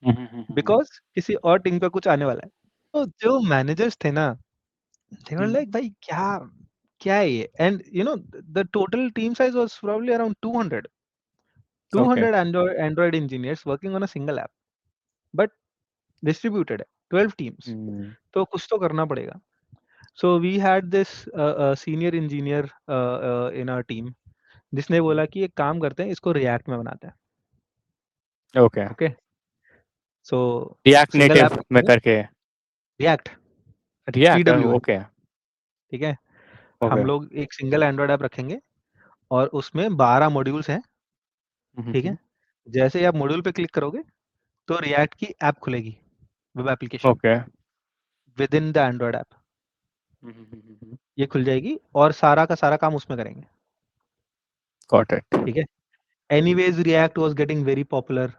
बिकॉज किसी और टीम का कुछ आने वाला है। तो जो मैनेजर्स थे ना, they were like, भाई क्या क्या है ये? And you know, the total team size was probably around 200. Okay 200 Android engineers working on a single app, but distributed है 12 teams. तो कुछ तो करना पड़ेगा. So we had this senior engineer in our team, जिसने बोला कि एक काम करते हैं, इसको React में बनाते हैं. Okay Okay, so react single native app में रखेंगे, करके React, रिएक्ट TWA, ओके ठीक है. ओके हम लोग एक सिंगल एंड्रॉयड ऐप रखेंगे और उसमें 12 मॉड्यूल्स हैं, ठीक है. जैसे ही आप मॉड्यूल पे क्लिक करोगे तो रिएक्ट की ऐप खुलेगी, web application okay with in the Android app. ये खुल जाएगी और सारा का सारा काम उसमें करेंगे, गॉट इट ठीक है. Anyways React was getting very popular,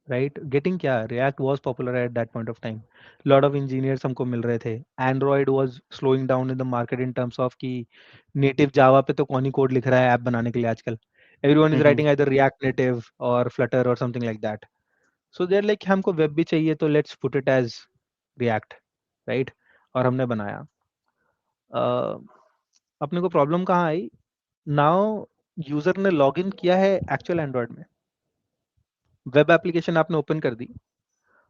right. Getting क्या, React was popular at that point of time. Lot of engineers हमको मिल रहे थे. Android was slowing down in the market in terms of कि नेटिव जावा पे तो कौन ही कोड लिख रहा है ऐप बनाने के लिए आजकल. Everyone is writing either React Native और फ्लटर और something like that. So there like हमको वेब भी चाहिए तो let's put it as React, right. और हमने बनाया. अ, अपने को प्रॉब्लम कहाँ आई, नाउ यूजर ने लॉग इन किया है एक्चुअल एंड्रॉयड में, वेब एप्लीकेशन आपने ओपन कर दी.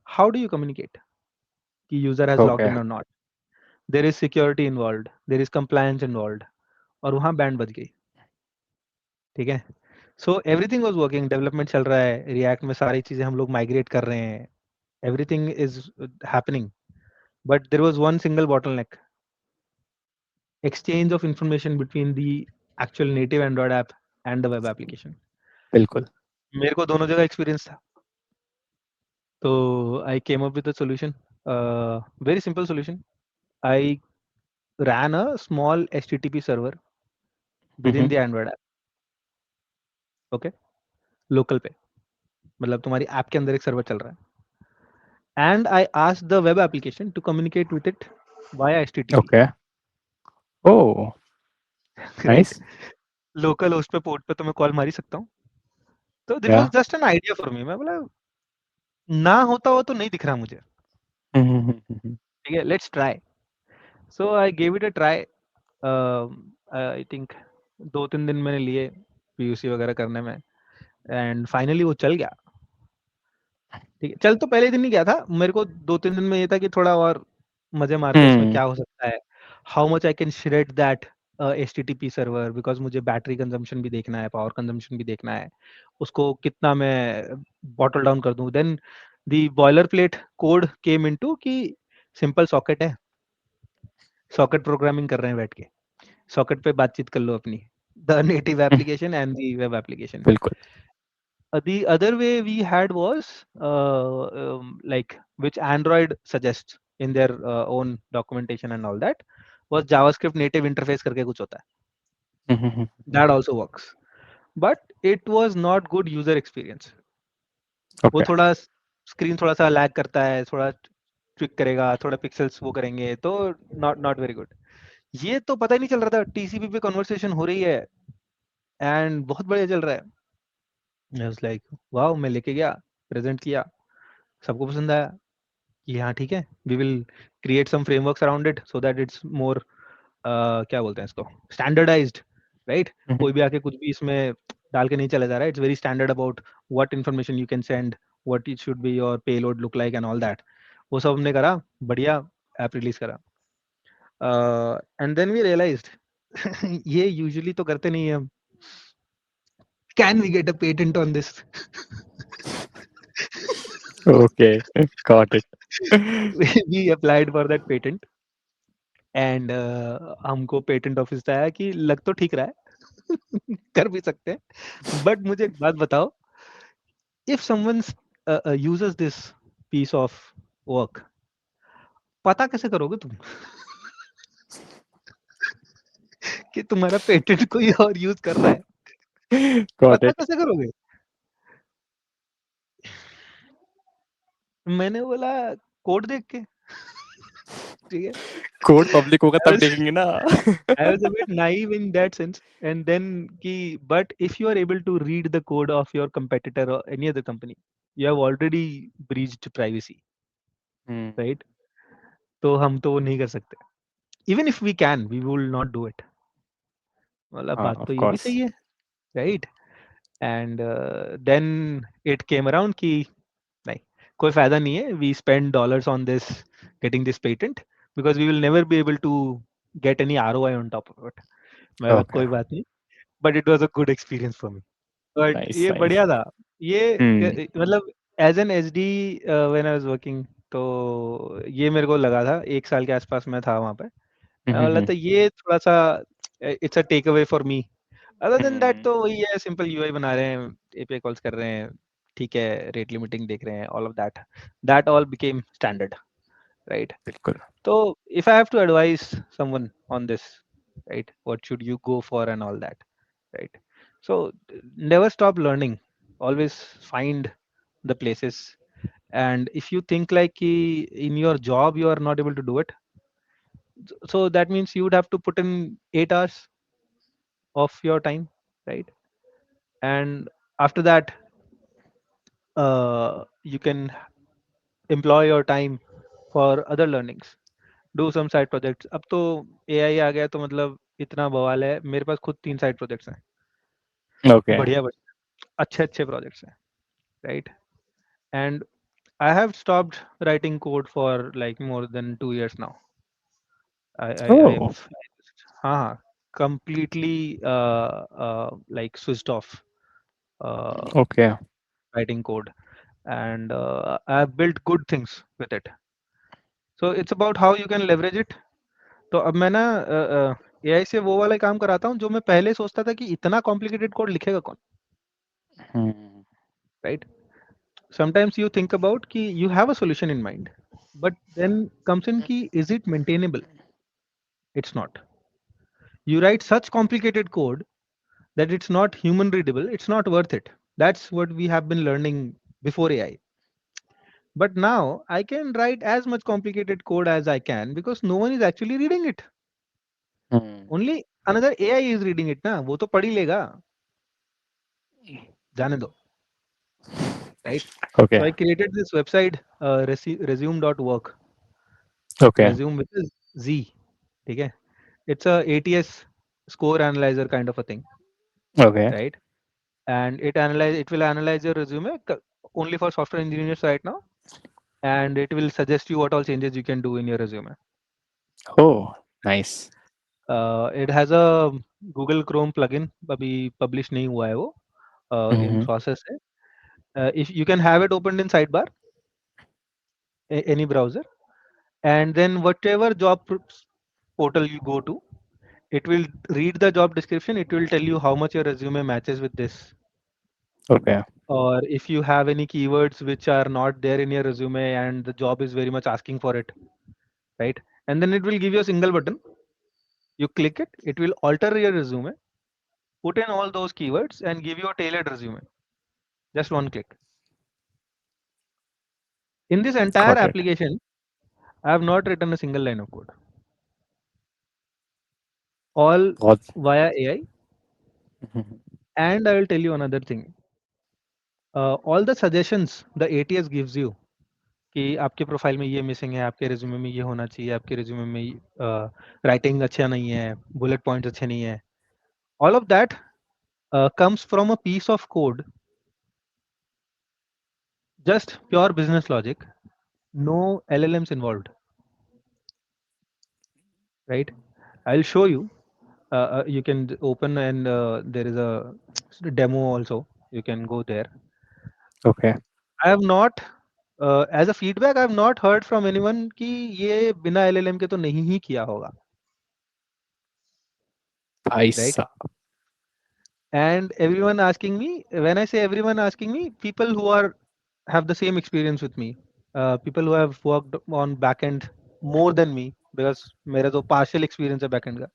हाउ डू यू कम्युनिकेट कि user has logged okay in और not? There is security involved, there is compliance involved, और वहां बैंड बज गई, ठीक है. So everything was working, development चल रहा है, रिएक्ट में सारी चीजें हम लोग माइग्रेट कर रहे हैं, everything is happening. But there was one single bottleneck, exchange of information between the actual native Android app and the web application. बिल्कुल मेरे को दोनों जगह एक्सपीरियंस था. तो I came up with a solution, very simple solution. I ran a small HTTP server within the Android app. Okay, local पे, मतलब तुम्हारी ऐप के अंदर एक सर्वर चल रहा है. And I asked the web application to communicate with it via HTTP, okay oh right. Nice local host पे, पोर्ट पे तो मैं कॉल मार ही सकता हूँ. तो दिस या was just an idea for me. मैं बोला ना होता हो तो नहीं दिख रहा मुझे, ठीक है, let's try. So I gave it a try. I think 2-3 दिन मैंने लिए PUC वगैरह करने में, एंड फाइनली वो चल गया, ठीक है. चल तो पहले दिन ही गया था, मेरे को 2-3 दिन में ये था कि थोड़ा और मजे मारते हैं, इसमें क्या हो सकता है, how much I can shred that HTTP server, because मुझे बैटरी कंजम्पशन भी देखना है, पावर कंजम्पशन भी देखना है, उसको कितना मैं बॉटल डाउन कर दूं. Then the boiler plate code came into कि सिंपल सॉकेट है, सॉकेट प्रोग्रामिंग कर रहे हैं बैठ के, सॉकेट पे बातचीत कर लो अपनी, the native application and the web application. बिल्कुल The other way we had was like which Android suggests in their own documentation and all that, was JavaScript native interface करके कुछ होता है. That also works, but it was not good user experience. वो ओके थोड़ा स्क्रीन थोड़ा सा लैग करता है, थोड़ा ट्विक करेगा, थोड़ा पिक्सेल्स वो करेंगे, तो नॉट नॉट वेरी गुड. ये तो पता ही नहीं चल रहा था, TCP पे कन्वर्सेशन हो रही है एंड बहुत बढ़िया चल रहा है. आई वाज लाइक वाओ, मैं लेके गया, प्रेजेंट किया, सबको पसंद आया कि हाँ ठीक है, we will create some frameworks around it so that it's more, क्या बोलते हैं इसको, स्टैंडर्डाइज्ड, राइट. कोई भी आके कुछ भी इसमें डाल के नहीं चला जा रहा है. It's very standard about what information you can send, what it should be your payload look like and all that. वो सब हमने करा, बढ़िया ऐप रिलीज करा. एंड देन वी रियलाइज्ड ये यूजुअली तो करते नहीं है हम. Can we get a patent on this? Okay got it We applied for that patent and हमको पेटेंट ऑफिस से आया कि लग तो ठीक रहा है कर भी सकते हैं, बट मुझे एक बात बताओ, if someone uses this piece of work, पता कैसे करोगे तुम कि तुम्हारा पेटेंट कोई और यूज कर रहा है? गॉट पता इट कैसे करोगे? मैंने बोला कोड देख के. ठीक है। कोड पब्लिक होगा I तब was देखेंगे ना। I was a bit naive in that sense, and then ki, but if you are able to read the code of your competitor or any other company, you have already breached privacy, right? तो हम तो वो नहीं कर सकते. Even if we can, we will not do it. मतलब हाँ, बात तो ऑफ ये भी कोर्स। सही है, right? And then it came around कि नहीं, कोई फायदा नहीं है. We spend dollars on this, getting this patent, because we will never be able to get any ROI on top of it. मैं बोला, ओके, कोई बात नहीं, but it was a good experience for me. But nice ये नाइस। बढ़िया था. ये हम्म मतलब as an H D when I was working, तो ये मेरे को लगा था 1 साल के आसपास मैं था वहाँ पे. मैं बोला था ये थोड़ा सा it's a take away for me. Other than that तो वही है, सिंपल यूआई बना रहे हैं, एपीआई कॉल्स कर रहे हैं, ठीक है, रेट लिमिटिंग देख रहे हैं, all of that, that all became standard, right? बिल्कुल। तो if I have to advise someone on this, right, what should you go for and all that, right? So never stop learning, always find the places. And if you think like in your job you are not able to do it, so that means you would have to put in 8 hours of your time, right? And after that, you can employ your time for other learnings, do some side projects. अब तो AI आ गया तो मतलब इतना बवाल है, मेरे पास खुद 3 साइड प्रोजेक्ट्स हैं, ओके। बढ़िया बढ़िया अच्छे अच्छे प्रोजेक्ट्स हैं, right? And I have stopped writing code for like more than 2 years now. Oh, I've हाँ, completely like switched off uh, okay. writing code, and I've built good things with it. So it's about how you can leverage it. तो अब मैं ना AI से वो वाला काम कराता हूँ जो मैं पहले सोचता था कि इतना कॉम्प्लिकेटेड कोड लिखेगा कौन, right? Sometimes you think about कि you have a solution in mind, but then comes in कि is it maintainable? It's not. You write such complicated code that it's not human readable, it's not worth it. That's what we have been learning before AI. But now I can write as much complicated code as I can because no one is actually reading it. Only another AI is reading it ना, वो तो पढ़ ही लेगा, जाने दो, right? Okay So I created this website, resume.work, okay resume with a Z, ठीक है? It's a ATS score analyzer kind of a thing, okay right? And it will analyze your resume only for software engineers right now, and it will suggest you what all changes you can do in your resume. Oh, nice. It has a Google Chrome plugin, अभी publish नहीं हुआ है वो, in process है. If you can have it opened in sidebar, any browser, and then whatever job portal you go to, it will read the job description, it will tell you how much your resume matches with this, okay or if you have any keywords which are not there in your resume and the job is very much asking for it, right? And then it will give you a single button, you click it, it will alter your resume, put in all those keywords and give you a tailored resume, just one click. In this entire got it. application I have not written a single line of code, all बहुत via AI. And I will tell you another thing, all the suggestions the ATS gives you कि आपके प्रोफाइल में ये मिसिंग है, आपके रिज्यूमे में ये होना चाहिए, आपके रिज्यूमे में राइटिंग अच्छा नहीं है, बुलेट पॉइंट्स अच्छे नहीं है, all of that comes from a piece of code, just pure business logic, no LLMs involved, right? I'll show you. You can open and there is a demo also. You can go there. Okay I have not, as a feedback, I have not heard from anyone कि ये बिना LLM के तो नहीं ही किया होगा, भाई right? साहब। And everyone asking me, when I say everyone asking me, people who are have the same experience with me, people who have worked on backend more than me, because मेरा तो partial experience है backend का,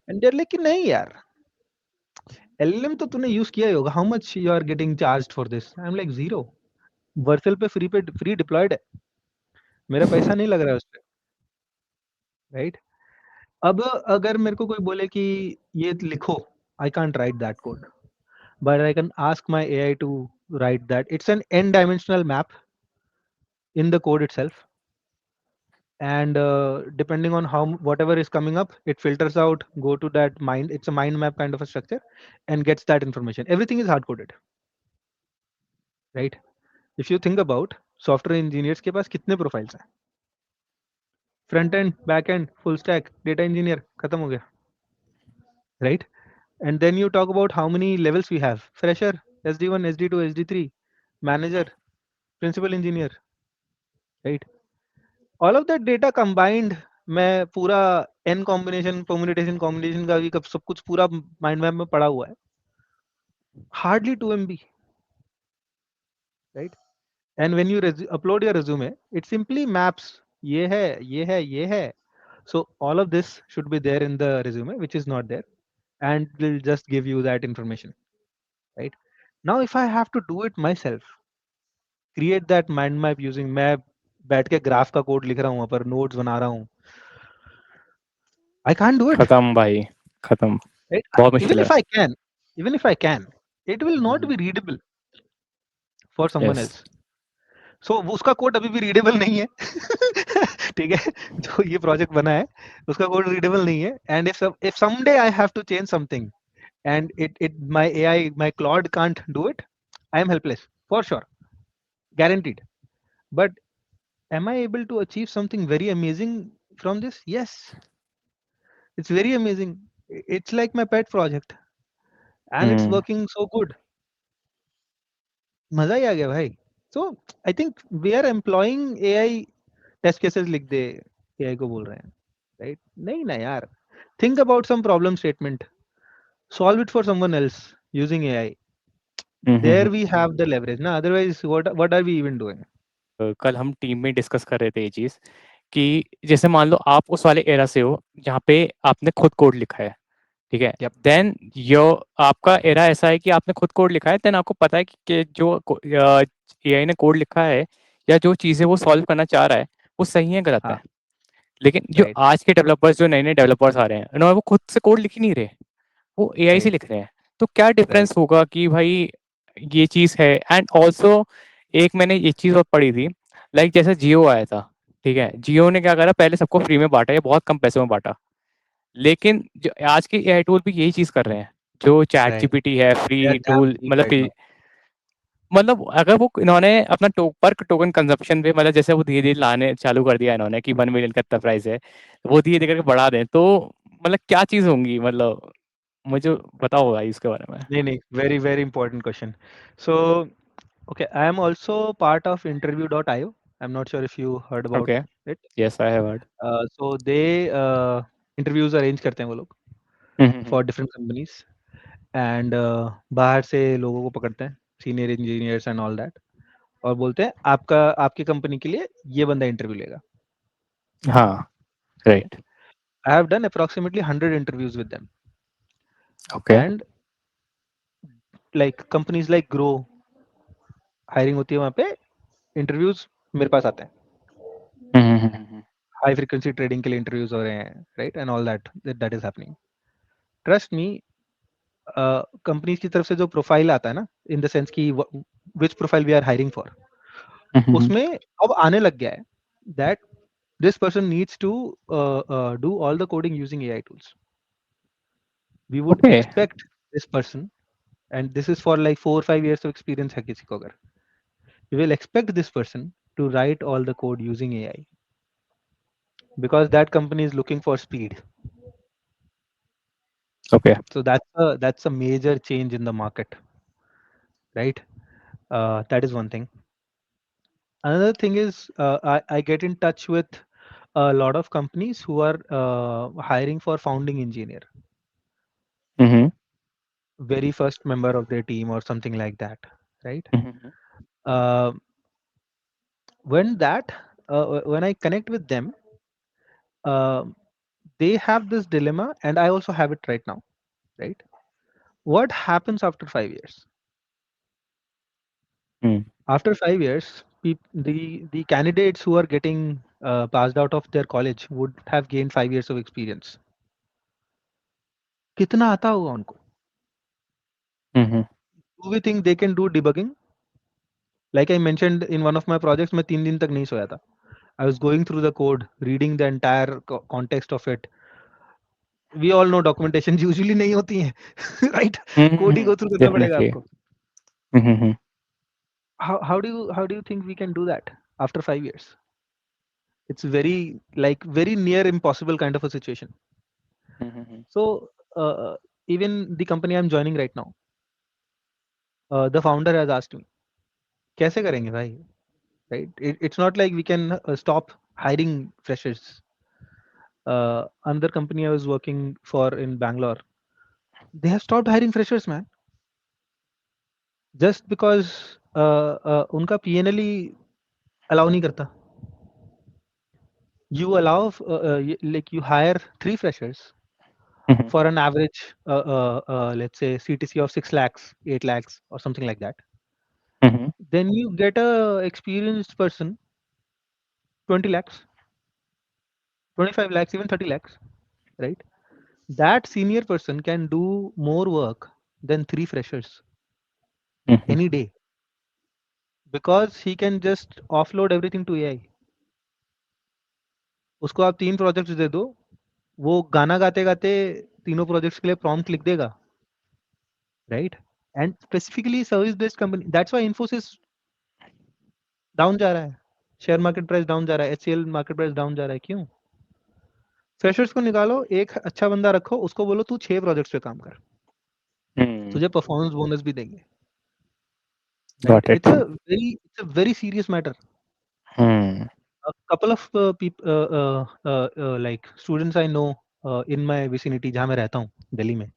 and they're like कि नहीं यार, LLM तो तूने use किया ही होगा, how much you are getting charged for this? I'm like zero. Vercel पे free deployed है, मेरा पैसा नहीं लग रहा है उस पे, राइट? अब अगर मेरे को कोई बोले कि ये लिखो, I can't write that code, but I can ask my AI to write that. It's an n-dimensional map in the code itself, and depending on how whatever is coming up, it filters out, go to that mind. It's a mind map kind of a structure, and gets that information. Everything is hard coded, right? If you think about software engineers के पास कितने profiles हैं? Front end, back end, full stack, data engineer, खत्म हो गया, right? And then you talk about how many levels we have: fresher, SD1, SD2, SD3, manager, principal engineer, right? All of that data combined, मैं पूरा n combination, combination का भी सब कुछ पूरा माइंड मैप में पड़ा हुआ है. Hardly 2 MB, right? And when you upload your resume, it simply maps ये है, ये है, ये है. So all of this should be there in the resume, which is not there, and will just give you that information, right? Now if I have to do it myself, create that mind map using, मैं बैठ के ग्राफ का कोड लिख रहा हूँ, वहाँ पर नोट्स बना रहा हूँ, I can't do it, खत्म भाई, खत्म, right? बहुत Even मुश्किल if है। I can, even if I can, it will not be readable for someone yes. else. सो उसका कोड अभी भी रीडेबल नहीं है. ठीक है, जो ये प्रोजेक्ट बना है उसका कोड रीडेबल नहीं है. And if someday I have to change something and it my AI, my Claude can't do it, I am helpless for sure, guaranteed. But am I able to achieve something very amazing from this? Yes, it's very amazing. It's like my pet project, and it's working so good. मजा ही आ गया भाई. So I think we are employing AI. Test cases लिख दे, एआई को बोल रहे हैं, राइट? नहीं ना यार. Think about some problem statement, solve it for someone else using AI. There we have the leverage ना, otherwise what are we even doing? कल हम टीम में डिस्कस कर रहे थे ये चीज़ कि जैसे मान लो आप उस वाले एरा से हो जहाँ पे आपने खुद कोड लिखा है, ठीक है? Yep. देन यो आपका एरा ऐसा है कि आपने खुद कोड लिखा है, देन आपको पता है कि जो एआई ने कोड लिखा है या जो चीज़ें वो सॉल्व करना चाह रहा है वो सही है, गलत है. हाँ, लेकिन जो राइट, आज के डेवलपर्स, जो नए नए डेवलपर्स आ रहे हैं, उन्होंने वो खुद से कोड लिख ही नहीं रहे, वो एआई से राइट, लिख रहे हैं. तो क्या राइट. डिफरेंस होगा कि भाई ये चीज़ है. एंड ऑल्सो एक मैंने ये चीज़ और पढ़ी थी, लाइक जैसे जियो आया था, ठीक है? जियो ने क्या करा, पहले सबको फ्री में बांटा या बहुत कम पैसों में बांटा. लेकिन जो आज के एआई टूल भी यही चीज़ कर रहे हैं. जो चैट राइट. जीपीटी है, They are free damn tool, cheap मतलब right कि now. मतलब अगर वो इन्होंने अपना पर टोकन कंजप्शन पे, मतलब जैसे वो धीरे धीरे लाने चालू कर दिया इन्होंने कि 1 मिलियन का इतना प्राइस है, वो धीरे धीरे करके बढ़ा दें, तो मतलब क्या चीज़ होंगी, मतलब मुझे बताओ भाई इसके बारे में. नहीं नहीं, very very important question. So okay, I am also part of interview.io. I'm not sure if you heard about okay. it. Yes, I have heard. So they interviews arrange करते हैं वो लोग for different companies, and बाहर से लोगों को पकड़ते हैं, senior engineers and all that, और बोलते हैं आपका, आपकी कंपनी के लिए ये बंदा इंटरव्यू लेगा. हाँ, right. I have done approximately 100 interviews with them, okay. And like companies like grow, hiring होती है वहाँ पे, इंटरव्यूज मेरे पास आते हैं. हाई फ्रीक्वेंसी ट्रेडिंग के लिए इंटरव्यूज हो रहे हैं, right, and all that that is happening. Trust me, companies की तरफ से जो प्रोफाइल आता है ना, इन द सेंस कि which profile we are hiring for, उसमें अब आने लग गया है that this person needs to do all the coding using AI tools. We would okay. expect this person, and this is for like 4 or 5 years of experience है किसी को अगर, we will expect this person to write all the code using AI, because that company is looking for speed. Okay. So that's a major change in the market, right? That is one thing. Another thing is, I get in touch with a lot of companies who are hiring for founding engineer, very first member of their team or something like that, right? Uh, when that when I connect with them, uh, they have this dilemma, and I also have it right now, right? What happens after 5 years? After 5 years, the candidates who are getting passed out of their college would have gained 5 years of experience. कितना आता होगा उनको? Do we think they can do debugging? Like I mentioned in one of my projects, मैं 3 दिन तक नहीं सोया था. I was going through the code, reading the entire context of it. We all know documentation usually नहीं होती है, right? Code ही go through करना पड़ेगा Definitely. आपको. How do you think we can do that after 5 years? It's very near impossible kind of a situation. So even the company I'm joining right now, the founder has asked me, कैसे करेंगे भाई? Right? It's not like we can stop hiring freshers. Another company I was working for in Bangalore, they have stopped hiring freshers, man. Just because उनका P&L ही allow नहीं करता. You allow like you hire 3 freshers for an average let's say CTC of 6 lakhs, 8 lakhs or something like that. Then you get a experienced person 20 lakhs, 25 lakhs, even 30 lakhs, right? That senior person can do more work than 3 freshers any day because he can just offload everything to AI. उसको आप 3 प्रोजेक्ट्स दे दो, वो गाना गाते गाते तीनों प्रोजेक्ट्स के लिए प्रॉम्प्ट लिख देगा, right? And specifically service based company, that's why Infosys down जा रहा है, शेयर मार्केट प्राइस डाउन जा रहा है, HCL मार्केट प्राइस डाउन जा रहा है. क्यों? फ्रेशर्स को निकालो, एक अच्छा बंदा रखो, उसको बोलो तू 6 प्रोजेक्ट्स पे काम कर, तुझे परफॉर्मेंस बोनस भी देंगे. Right? It's a very serious matter. A couple of people like students I know in my vicinity जहाँ मैं रहता हूँ दिल्ली में,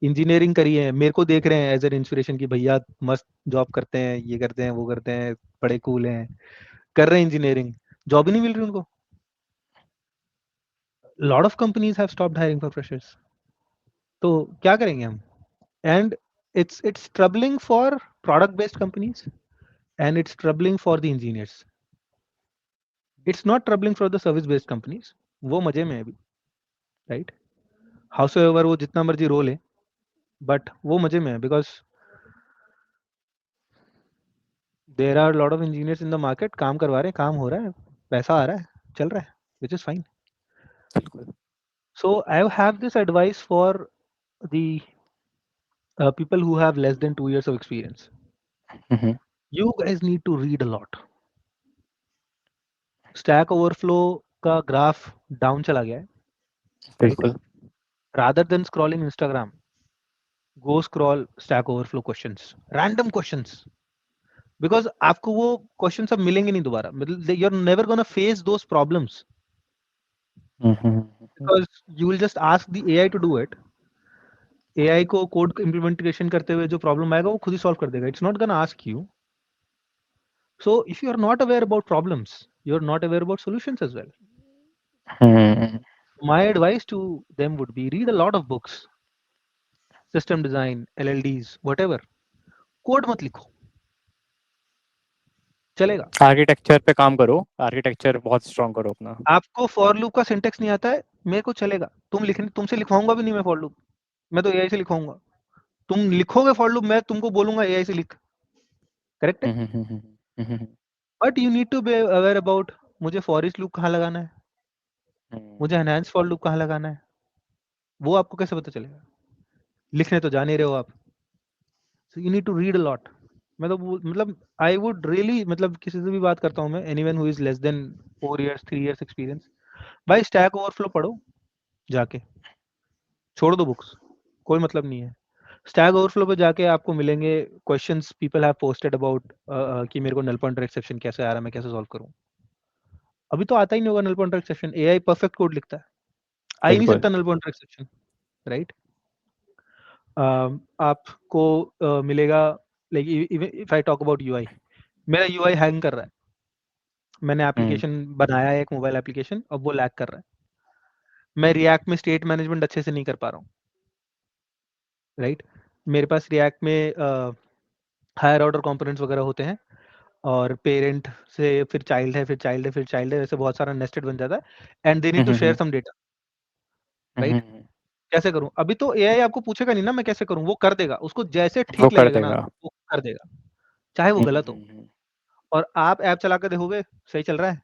इंजीनियरिंग करी है, मेरे को देख रहे हैं एज एन इंस्पिरेशन कि भैया मस्त जॉब करते हैं, ये करते हैं, वो करते हैं, बड़े कूल हैं, कर रहे हैं इंजीनियरिंग, जॉब ही नहीं मिल रही उनको. Lot of companies have stopped hiring for freshers. तो क्या करेंगे हम? And it's troubling for product based companies and it's troubling for the engineers. It's not troubling for the service based companies. वो मजे में है अभी, right? Howsoever वो जितना मर्जी रो ले, but वो मजे में है because there are a lot of engineers in the market, काम करवा रहे हैं, काम हो रहा है, पैसा आ रहा है, चल रहा है, which is fine. So I have this advice for the people who have less than 2 years of experience. You guys need to read a lot. Stack Overflow का ग्राफ डाउन चला गया है, right? Rather than scrolling Instagram, go scroll Stack Overflow questions, random questions, because आपको वो questions अब मिलेंगे नहीं दोबारा. मतलब you're never gonna face those problems because you will just ask the AI to do it. AI को कोड इम्प्लीमेंटेशन करते हुए जो प्रॉब्लम आएगा वो खुद ही सॉल्व कर देगा. It's not gonna ask you. So if you are not aware about problems, you are not aware about solutions as well. My advice to them would be read a lot of books, system design, LLDs, whatever. Code मत लिखो, चलेगा. आर्किटेक्चर पे काम करो, आर्किटेक्चर बहुत स्ट्रॉन्ग करो अपना. आपको फॉर लूप का सिंटेक्स नहीं आता है, मेरे को चलेगा. तुमसे लिखवाऊंगा भी नहीं मैं फॉर लूप, मैं तो एआई से लिखवाऊंगा. तुम लिखोगे फॉर लूप, मैं तुमको बोलूंगा एआई से लिख, करेक्ट है? But you need to be aware about मुझे फॉर ईच लूप कहाँ लगाना है, मुझे एनहांस फॉर लूप कहाँ लगाना है, वो आपको कैसे पता चलेगा? लिखने तो जान ही रहे हो आप. So you need to read a lot. मैं तो मतलब आई वुड रियली, मतलब किसी से भी बात करता हूँ मैं, anyone who is less than 4 years 3 years experience, भाई स्टैक ओवरफ्लो पढ़ो जाके, छोड़ दो बुक्स, कोई मतलब नहीं है. स्टैक ओवरफ्लो पे जाके आपको मिलेंगे questions people have posted about कि मेरे को नल पॉइंटर एक्सेप्शन कैसे आ रहा है, मैं कैसे सॉल्व करूं. अभी तो आता ही नहीं होगा null pointer exception, AI perfect code लिखता है, आ ही नहीं सकता नल पॉइंटर एक्सेप्शन, राइट? आपको मिलेगा, like if I talk about UI, मेरा यूआई हैंग कर रहा है, मैंने एप्लीकेशन बनाया है एक मोबाइल एप्लीकेशन, अब वो लैग कर रहा है, मैं रिएक्ट में स्टेट मैनेजमेंट अच्छे से नहीं कर पा रहा हूँ, राइट? मेरे पास रिएक्ट में हायर ऑर्डर कंपोनेंट्स वगैरह होते हैं, और पेरेंट से फिर चाइल्ड है, फिर चाइल्ड है, फिर चाइल्ड है, ऐसे बहुत सारा नेस्टेड बन जाता है and they need to share some data, right? कैसे करूं? अभी तो एआई आपको पूछेगा नहीं ना मैं कैसे करूं, वो कर देगा, उसको जैसे वो ठीक कर लगेगा ना देगा। वो कर देगा, चाहे वो गलत हो। और आप ऐप चला कर देखोगे सही चल रहा है,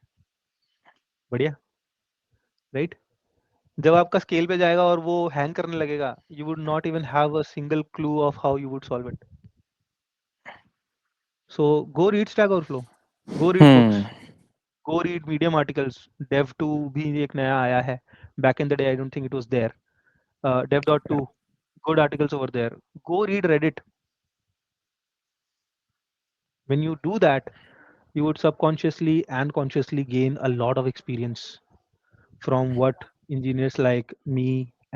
बढ़िया, राइट? जब आपका स्केल पे जाएगा और वो हैंग करने लगेगा, you would not even have a single clue of how you would solve it. So go read Stack Overflow, go read books, go read Medium articles. Dev 2 भी एक नया आया है, back in the day I don't think it was there. dev.to, good articles over there. Go read Reddit. When you do that, you would subconsciously and consciously gain a lot of experience from what engineers like me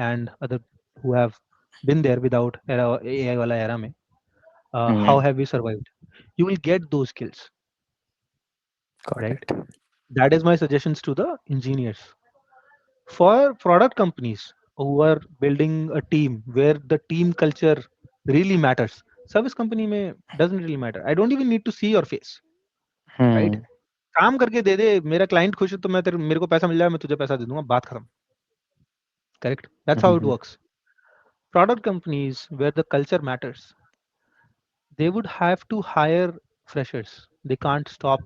and other who have been there without AI wala era mein, how have we survived? You will get those skills, Got right? it. That is my suggestions to the engineers. For product companies who are building a team where the team culture really matters, service company में doesn't really matter. I don't even need to see your face, right? काम करके दे दे, मेरा क्लाइंट खुश है तो मैं तेरे मेरे को पैसा मिल जाए, मैं तुझे पैसा दे दूंगा, बात खत्म, correct? That's how it works. Product companies where the culture matters, they would have to hire freshers. They can't stop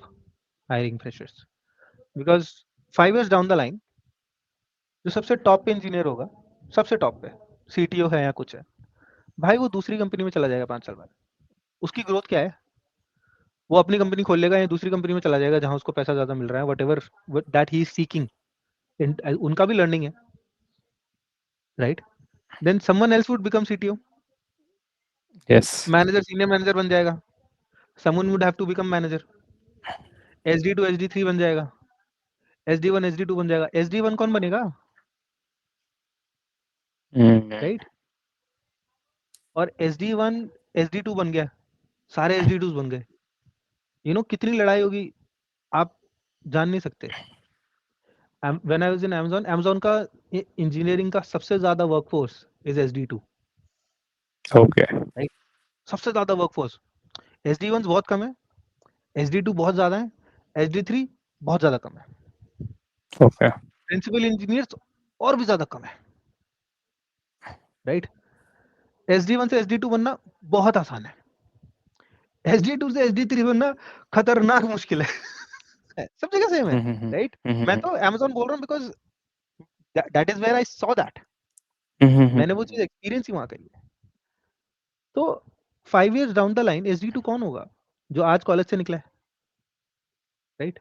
hiring freshers because 5 years down the line जो सबसे टॉप पे इंजीनियर होगा, सबसे टॉप पे सीटीओ है या कुछ है, भाई वो दूसरी कंपनी में चला जाएगा 5 साल बाद। उसकी ग्रोथ क्या है? वो अपनी कंपनी खोल लेगा या दूसरी कंपनी में चला जाएगा जहां उसको पैसा ज्यादा मिल रहा है, whatever that he is seeking. उनका भी लर्निंग है, right? Then someone else would become CTO, Yes. Manager, senior manager बन जाएगा, someone would have to become manager, SD two SD three बन जाएगा, एसडी1 एसडी2 बन जाएगा, एसडी1 कौन बनेगा, राइट? और एसडी1 एसडी2 बन गया, सारे एसडी2 बन गए, कितनी लड़ाई होगी आप जान नहीं सकते। When I was in Amazon, Amazon का इंजीनियरिंग का सबसे ज्यादा वर्कफोर्स इज एसडी2, Okay. राइट? सबसे ज्यादा वर्कफोर्स। एसडी1 बहुत कम है, एसडी2 बहुत ज्यादा है, एसडी3 बहुत ज्यादा कम है, Okay. प्रिंसिपल इंजीनियर्स और भी ज्यादा कम है, राइट? एसडी1 से एसडी2 बनना बहुत आसान है, एसडी2 से एसडी3 बनना खतरनाक मुश्किल है। सब जगह सेम है, राइट? मैं तो Amazon बोल रहा हूँ because that is where I saw that, मैंने वो चीज एक्सपीरियंस ही वहां करी है। तो 5 years डाउन द लाइन एसडी2 कौन होगा? जो आज कॉलेज से निकला है, राइट?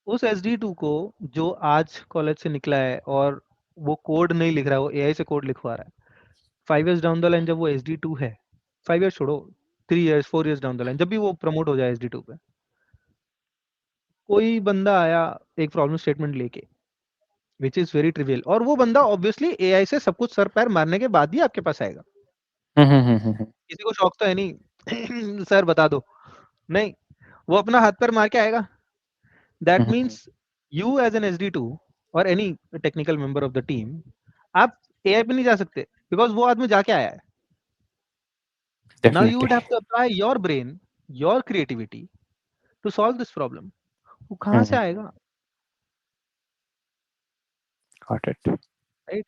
उस एसडी2 को जो आज कॉलेज से निकला है और वो कोड नहीं लिख रहा है, वो एआई से कोड लिखवा रहा है, 5 years डाउन द लाइन जब वो एसडी2 है, 5 years छोड़ो, 3 years 4 years down the line जब भी वो प्रमोट हो जाए एसडी2 पे, कोई बंदा आया एक प्रॉब्लम स्टेटमेंट लेके विच इज वेरी ट्रिवियल, और वो बंदा ऑब्वियसली एआई से सब कुछ सर पैर मारने के बाद ही आपके पास आएगा। किसी को शौक तो है नहीं सर बता दो, नहीं, वो अपना हाथ पैर मार के आएगा। That means you as an SD two और any technical member of the team, आप एआई पे नहीं जा सकते बिकॉज वो आदमी जाके आया है। Now you Definitely. Would have to apply your brain, your creativity to solve this problem. वो कहाँ से आएगा, Got it. Right?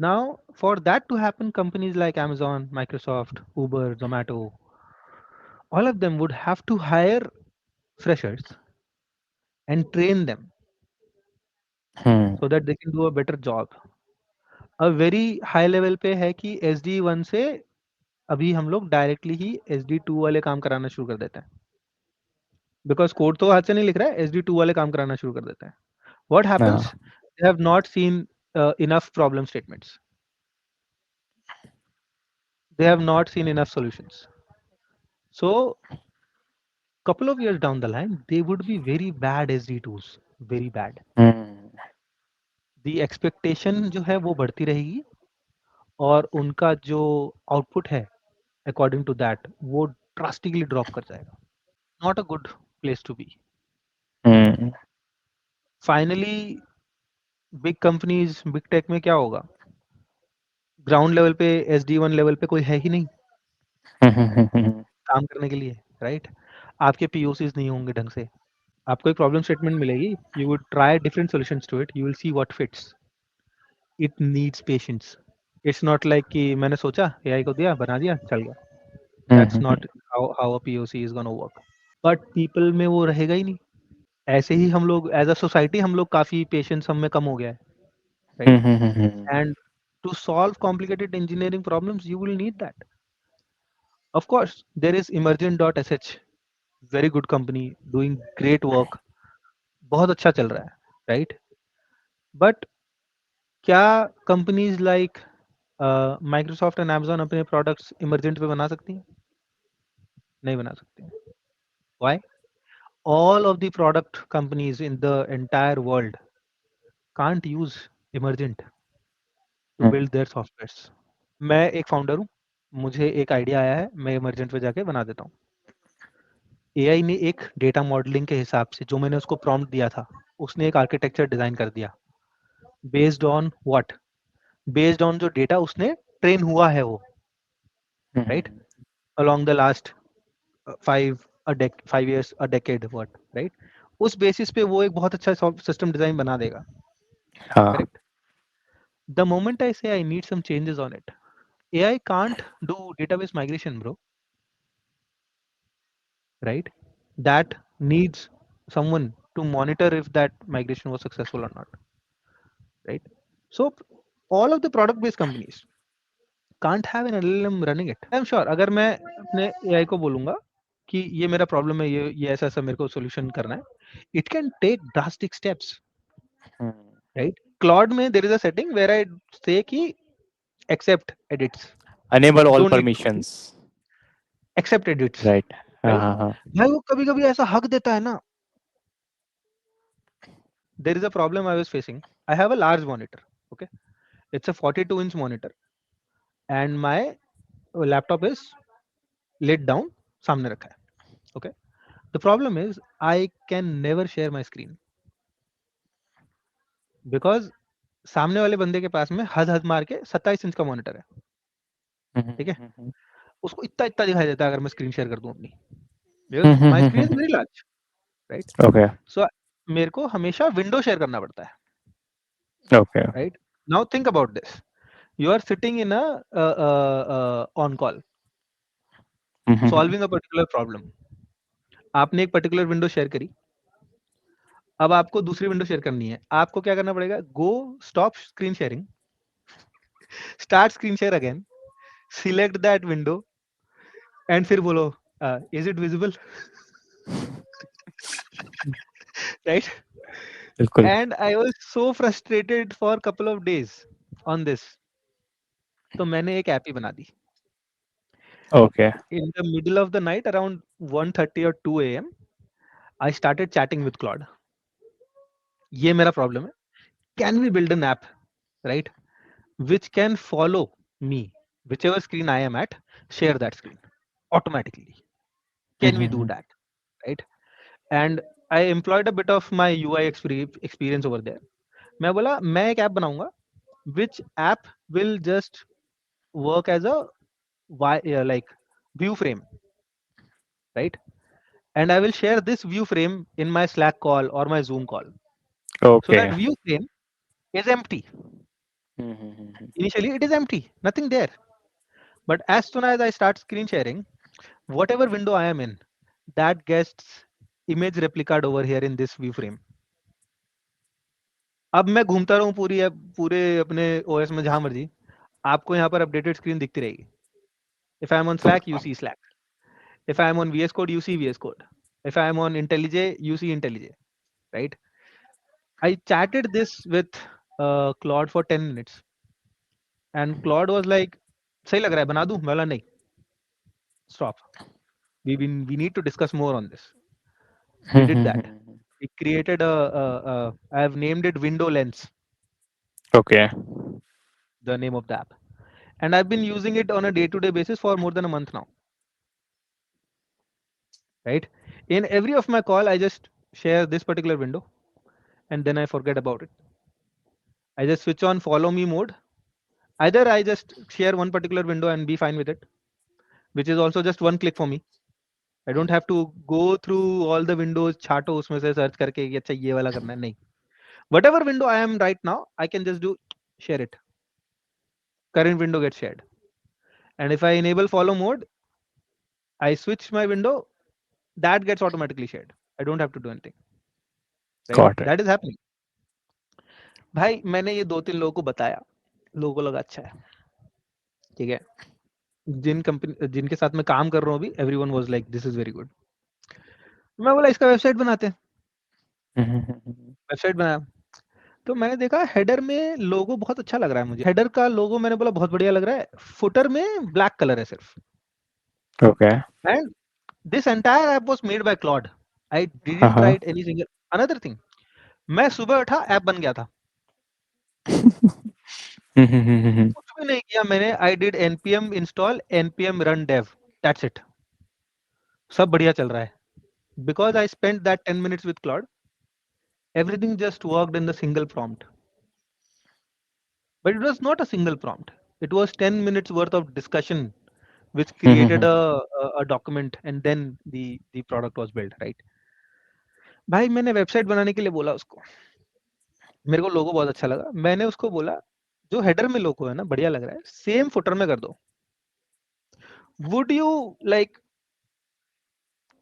Now, for that to happen, companies like Amazon, Microsoft, Uber, Zomato, all of them would have to hire freshers and train them so that they can do a better job. A very high level पे है कि SD1 से अभी हम लोग डायरेक्टली ही SD2 वाले काम कराना शुरू कर देते हैं, बिकॉज कोड तो हाथ से नहीं लिख रहा है, SD2 वाले काम कराना शुरू कर देते हैं। What happens? They have not seen enough problem statements. They have not seen enough solutions. So couple of years down the line they would be very bad SD2s, very bad. The expectation जो है वो बढ़ती रहेगी और उनका जो आउटपुट है अकॉर्डिंग टू दैट वो ड्रास्टिकली ड्रॉप कर जाएगा। Not a good place to be. Finally big companies, big tech में क्या होगा, ग्राउंड लेवल पे SD1 लेवल पे कोई है ही नहीं काम करने के लिए, राइट? आपके पीओसीज नहीं होंगे ढंग से, आपको एक प्रॉब्लम स्टेटमेंट मिलेगी, you would try different solutions to it, you will see what fits. It needs patience. It's not like कि मैंने सोचा एआई को दिया बना दिया चल गया. That's hmm not how a POC is gonna work. But people में वो रहेगा ही नहीं. ऐसे ही हम लोग एज अ सोसाइटी हम लोग काफी पेशेंस हम में कम हो गया है, right? And to solve complicated engineering problems you will need that. Of course there is emergent.sh, very good company doing great work, बहुत अच्छा चल रहा है, right? But क्या companies like Microsoft and Amazon अपने प्रोडक्ट्स इमरजेंट पे बना सकती हैं? नहीं बना सकती हैं. Why? All of the product companies in the entire world can't use emergent to build their softwares. मैं एक फाउंडर हूँ, मुझे एक आइडिया आया है, मैं इमरजेंट पे जाके बना देता हूँ. एआई ने एक डेटा मॉडलिंग के हिसाब से जो मैंने उसको प्रॉम्प्ट दिया था, उसने एक आर्किटेक्चर डिजाइन कर दिया based on what, based on जो डेटा उसने ट्रेन हुआ है वो, right, along the last 5 years a decade what, right? उस बेसिस पे वो एक बहुत अच्छा सिस्टम डिजाइन बना देगा, हाँ. Correct? The moment I say I need some changes on it, AI can't do database migration bro, right? That needs someone to monitor if that migration was successful or not, right? So all of the product based companies can't have an LLM running it. I'm sure अगर मैं अपने AI को बोलूंगा कि ये मेरा प्रॉब्लम है, ये ऐसा ऐसा मेरे को सॉल्यूशन करना है, it can take drastic steps, right? Claude में there is a setting where I say कि accept edits, Enable all don't need to permissions. accept edits, Right. हाँ right? हाँ हाँ. भाई वो कभी कभी ऐसा हक देता है ना. There is a problem I was facing. I have a large monitor, okay? It's a 42-inch monitor and my laptop is laid down, सामने रखा है, okay? The problem is I can never share my screen because सामने वाले बंदे के पास में हद हद मार के 27 इंच का मॉनिटर है, ठीक है? उसको इतना इतना दिखाई देता है अगर मैं स्क्रीन शेयर कर दूं अपनी, because my screen is very large, right? Okay. So मेरे को हमेशा विंडो शेयर करना पड़ता है, Okay. right? Now think about this. You are sitting in a on call solving a particular problem. आपने एक पर्टिकुलर विंडो शेयर करी, अब आपको दूसरी विंडो शेयर करनी है, आपको क्या करना पड़ेगा? Go stop screen sharing, start screen share again, select that window and फिर बोलो इज इट विजिबल, राइट? बिल्कुल. And I was so frustrated for couple of days on this, तो मैंने एक ऐप ही बना दी. Okay. In the middle of the night around 1:30 और 2 AM I started chatting with Claude. ये मेरा प्रॉब्लम है, can we build an app, right, which can follow me whichever screen I am at, share that screen automatically. Can we do that, right? And I employed a bit of my UI experience over there. मैं बोला मैं एक ऐप बनाऊंगा which app will just work as a like view frame, right? And I will share this view frame in my Slack call or my Zoom call, so Okay. that view frame is empty. Initially it is empty, nothing there, but as soon as I start screen sharing, whatever window I am in, that gets image replicated over here in this view frame. अब मैं घूमता रहूं पूरे अपने OS में जहां मर्जी, आपको यहाँ पर अपडेटेड स्क्रीन दिखती रहेगी. If I am on Slack, you see Slack. If I am on VS Code, you see VS Code. If I am on IntelliJ, you see IntelliJ, right? I chatted this with Claude for 10 minutes and Claude was like, सही लग रहा है बना दूं? मैं बोला नहीं, stop. We need to discuss more on this. We did that. We created I have named it Window Lens, Okay. the name of the app, and I've been using it on a day-to-day basis for more than a month now, right? In every of my call, I just share this particular window and then I forget about it. I just switch on follow me mode. Either I just share one particular window and be fine with it, which is also just one click for me, I don't have to go through all the windows, छाटो उसमें से सर्च करके कि अच्छा ये वाला करना है, नहीं. Whatever window I am right now, I can just do share it. Current window gets shared. And if I enable follow mode, I switch my window, that gets automatically shared. I don't have to do anything. Right? Got it. That is happening. भाई मैंने ये 2-3 लोगों को बताया, लोगों को लगा अच्छा है, ठीक है. जिनके साथ मैं काम कर रहा हूँ अभी, everyone was like this is very good. मैं बोला इसका वेबसाइट बनाते हैं. वेबसाइट बनाया. तो मैंने देखा हेडर में लोगो बहुत अच्छा लग रहा है मुझे. हेडर का लोगो मैंने बोला बहुत बढ़िया लग रहा है. फुटर में ब्लैक कलर है सिर्फ. Okay. And this entire app was made by Claude. I didn't Uh-huh. write any single. Another thing, मैं सुबह उठा ऐप बन गया था. कुछ भी नहीं किया मैंने. I did npm install npm run dev. That's it. सब बढ़िया चल रहा है. Because I spent that 10 minutes with Claude, everything just worked in the single prompt. But it was not a single prompt. It was 10 minutes worth of discussion, which created a document, and then the product was built, right? भाई मैंने वेबसाइट बनाने के लिए बोला उसको. मेरे को लोगो बहुत अच्छा लगा. मैंने उसको बोला जो हेडर में लोगो है ना बढ़िया लग रहा है, सेम फुटर में कर दो. वुड यू लाइक,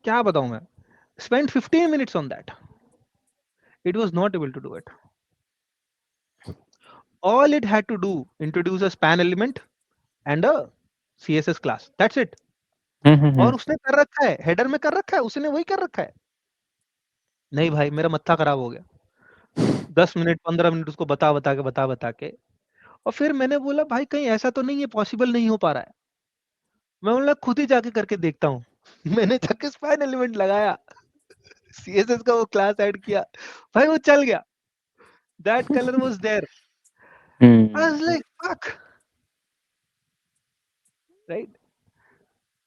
क्या बताऊं मैं, spent 15 minutes on that. It was not able to do it. All it had to do, introduce a span element and a css class. That's it. और उसने कर रखा है, हेडर में कर रखा है, उसने वही कर रखा है. नहीं भाई मेरा मत्था खराब हो गया. 10 मिनट 15 मिनट उसको बता के और फिर मैंने बोला भाई कहीं ऐसा तो नहीं है, पॉसिबल नहीं हो पा रहा है. मैं बोला खुद ही जाके करके देखता हूँ. मैंने जाके स्पाइन एलिमेंट लगाया, सीएसएस का वो क्लास ऐड किया, भाई वो चल गया. That colour was there. I was like fuck, right.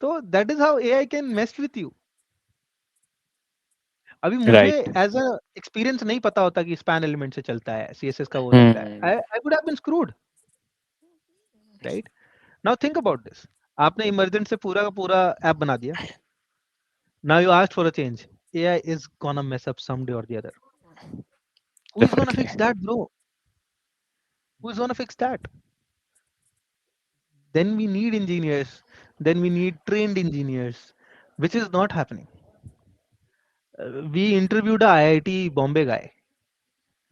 तो that is how AI can mess with you. अभी मुझे Right. एज अ एक्सपीरियंस नहीं पता होता कि स्पैन एलिमेंट से चलता है, सीएसएस का वो चलता है. I would have been screwed, right. Now think about this. आपने इमर्जेंट से पूरा का पूरा ऐप बना दिया. Now you asked for a change. AI is gonna mess up someday or the other. Who is gonna Definitely. fix that, bro? Who is gonna fix that? Then we need engineers. Then we need trained engineers, which is not happening. We interviewed a IIT Bombay guy,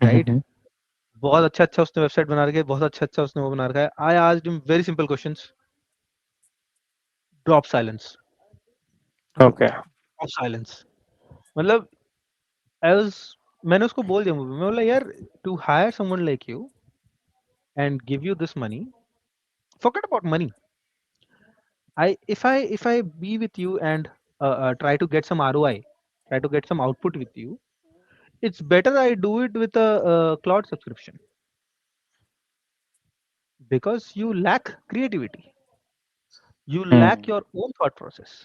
right? बहुत अच्छा अच्छा उसने वेबसाइट बना रखा है, बहुत अच्छा अच्छा उसने वो बना रखा है. I asked him very simple questions. Drop silence. Okay. Drop silence. मतलब I was, मैंने उसको बोल दिया, मैं बोला यार to hire someone like you and give you this money, forget about money. If I be with you and try to get some ROI, try to get some output with you, it's better I do it with a cloud subscription, because you lack creativity, you lack your own thought process,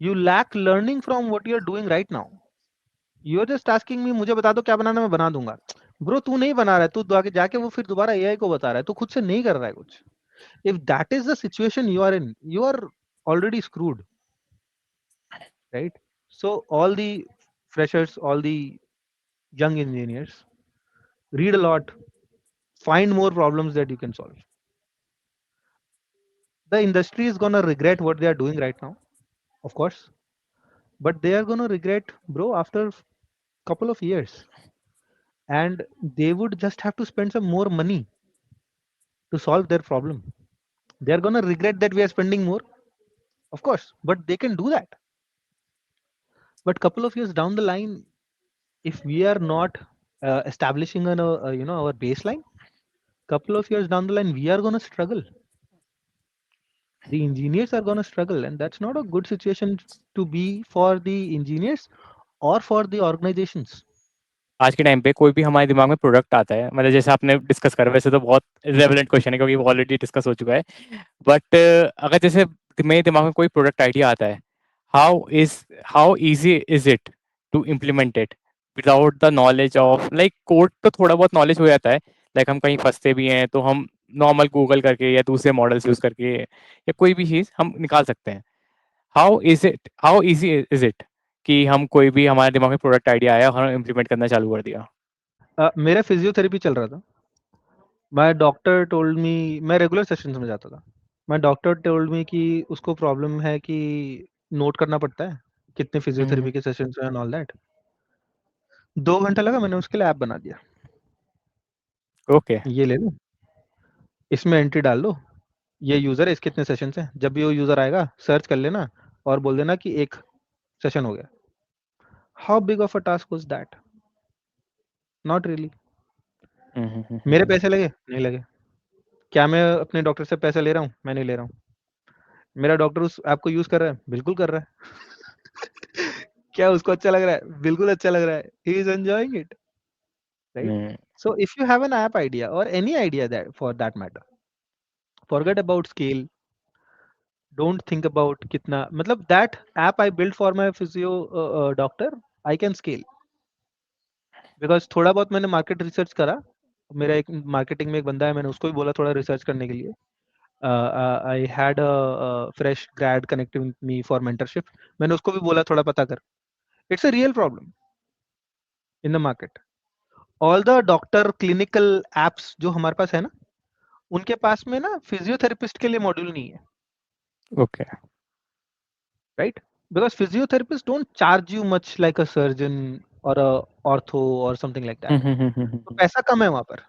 you lack learning from what you're doing right now. You're just asking me मुझे बता दो क्या बनाना, मैं बना दूंगा. ब्रो तू नहीं बना रहा है, तू जाके जाके वो फिर दोबारा एआई को बता रहा है, तू खुद से नहीं कर रहा है कुछ. If that is the situation you are in, you are already screwed, right? So all the freshers, all the young engineers, read a lot, find more problems that you can solve. The industry is gonna regret what they are doing right now, of course, but they are gonna regret, bro, after couple of years, and they would just have to spend some more money to solve their problem. They are gonna regret that we are spending more, of course, but they can do that. But couple of years down the line, if we are not establishing an our baseline, couple of years down the line we are going to struggle. The engineers are going to struggle, and that's not a good situation to be for the engineers or for the organizations. आज के टाइम पे कोई भी हमारे दिमाग में प्रोडक्ट आता है, मतलब जैसे आपने डिस्कस करा, वैसे तो बहुत रेलेवेंट क्वेश्चन है क्योंकि वो ऑलरेडी डिस्कस हो चुका है. बट अगर जैसे मेरे दिमाग में कोई प्रोडक्ट आइडिया आता है, how easy is it to implement it without the knowledge of like code. तो थोड़ा बहुत नॉलेज हो जाता है, लाइक हम कहीं फंसते भी हैं तो हम नॉर्मल गूगल करके या दूसरे मॉडल्स यूज करके या कोई भी चीज़ हम निकाल सकते हैं. हाउ इजी इज इट कि हम कोई भी हमारे दिमाग में प्रोडक्ट आइडिया आया और हम इम्प्लीमेंट करना चालू कर दिया? मेरा फिजियोथेरेपी चल रहा था। माय डॉक्टर टोल्ड मी, मैं रेगुलर सेशंस में जाता था। माय डॉक्टर टोल्ड मी कि उसको प्रॉब्लम है कि नोट करना पड़ता है कितने फिजियोथेरेपी के सेशंस हैं एंड ऑल दैट। 2 घंटा लगा, मैंने उसके लिए ऐप बना दिया। ओके। ये ले लो, इसमें एंट्री डाल दो, ये यूज़र है, इसके इतने सेशंस हैं। जब भी वो यूज़र आएगा सर्च कर लेना और बोल देना कि 1 सेशन हो गया। How big of a task was that? Not really. मेरे पैसे लगे? नहीं लगे। क्या मैं अपने डॉक्टर से पैसे ले रहा हूँ? मैं नहीं ले रहा हूँ। मेरा डॉक्टर उस ऐप को यूज़ कर रहा है? बिल्कुल कर रहा है। क्या उसको अच्छा लग रहा है? बिल्कुल अच्छा लग रहा है। He is enjoying it, right? So if you have an app idea or any idea that for that matter, forget about scale. Don't think about कितना, मतलब that app I built for my physio doctor, I can scale because थोड़ा बहुत मैंने मार्केट रिसर्च करा। मेरा एक मार्केटिंग में एक बंदा है, मैंने उसको भी बोला थोड़ा रिसर्च करने के लिए। I had a fresh grade connecting me for mentorship. मैंने उसको भी बोला थोड़ा पता कर। It's a real problem in the market. All the doctor clinical apps जो हमारे पास है ना, उनके पास में ना फिजियोथेरेपिस्ट के लिए मॉड्यूल नहीं है, okay. right? Because physiotherapists don't charge you much like a surgeon or a ortho or something like that. तो पैसा कम है वहां पर।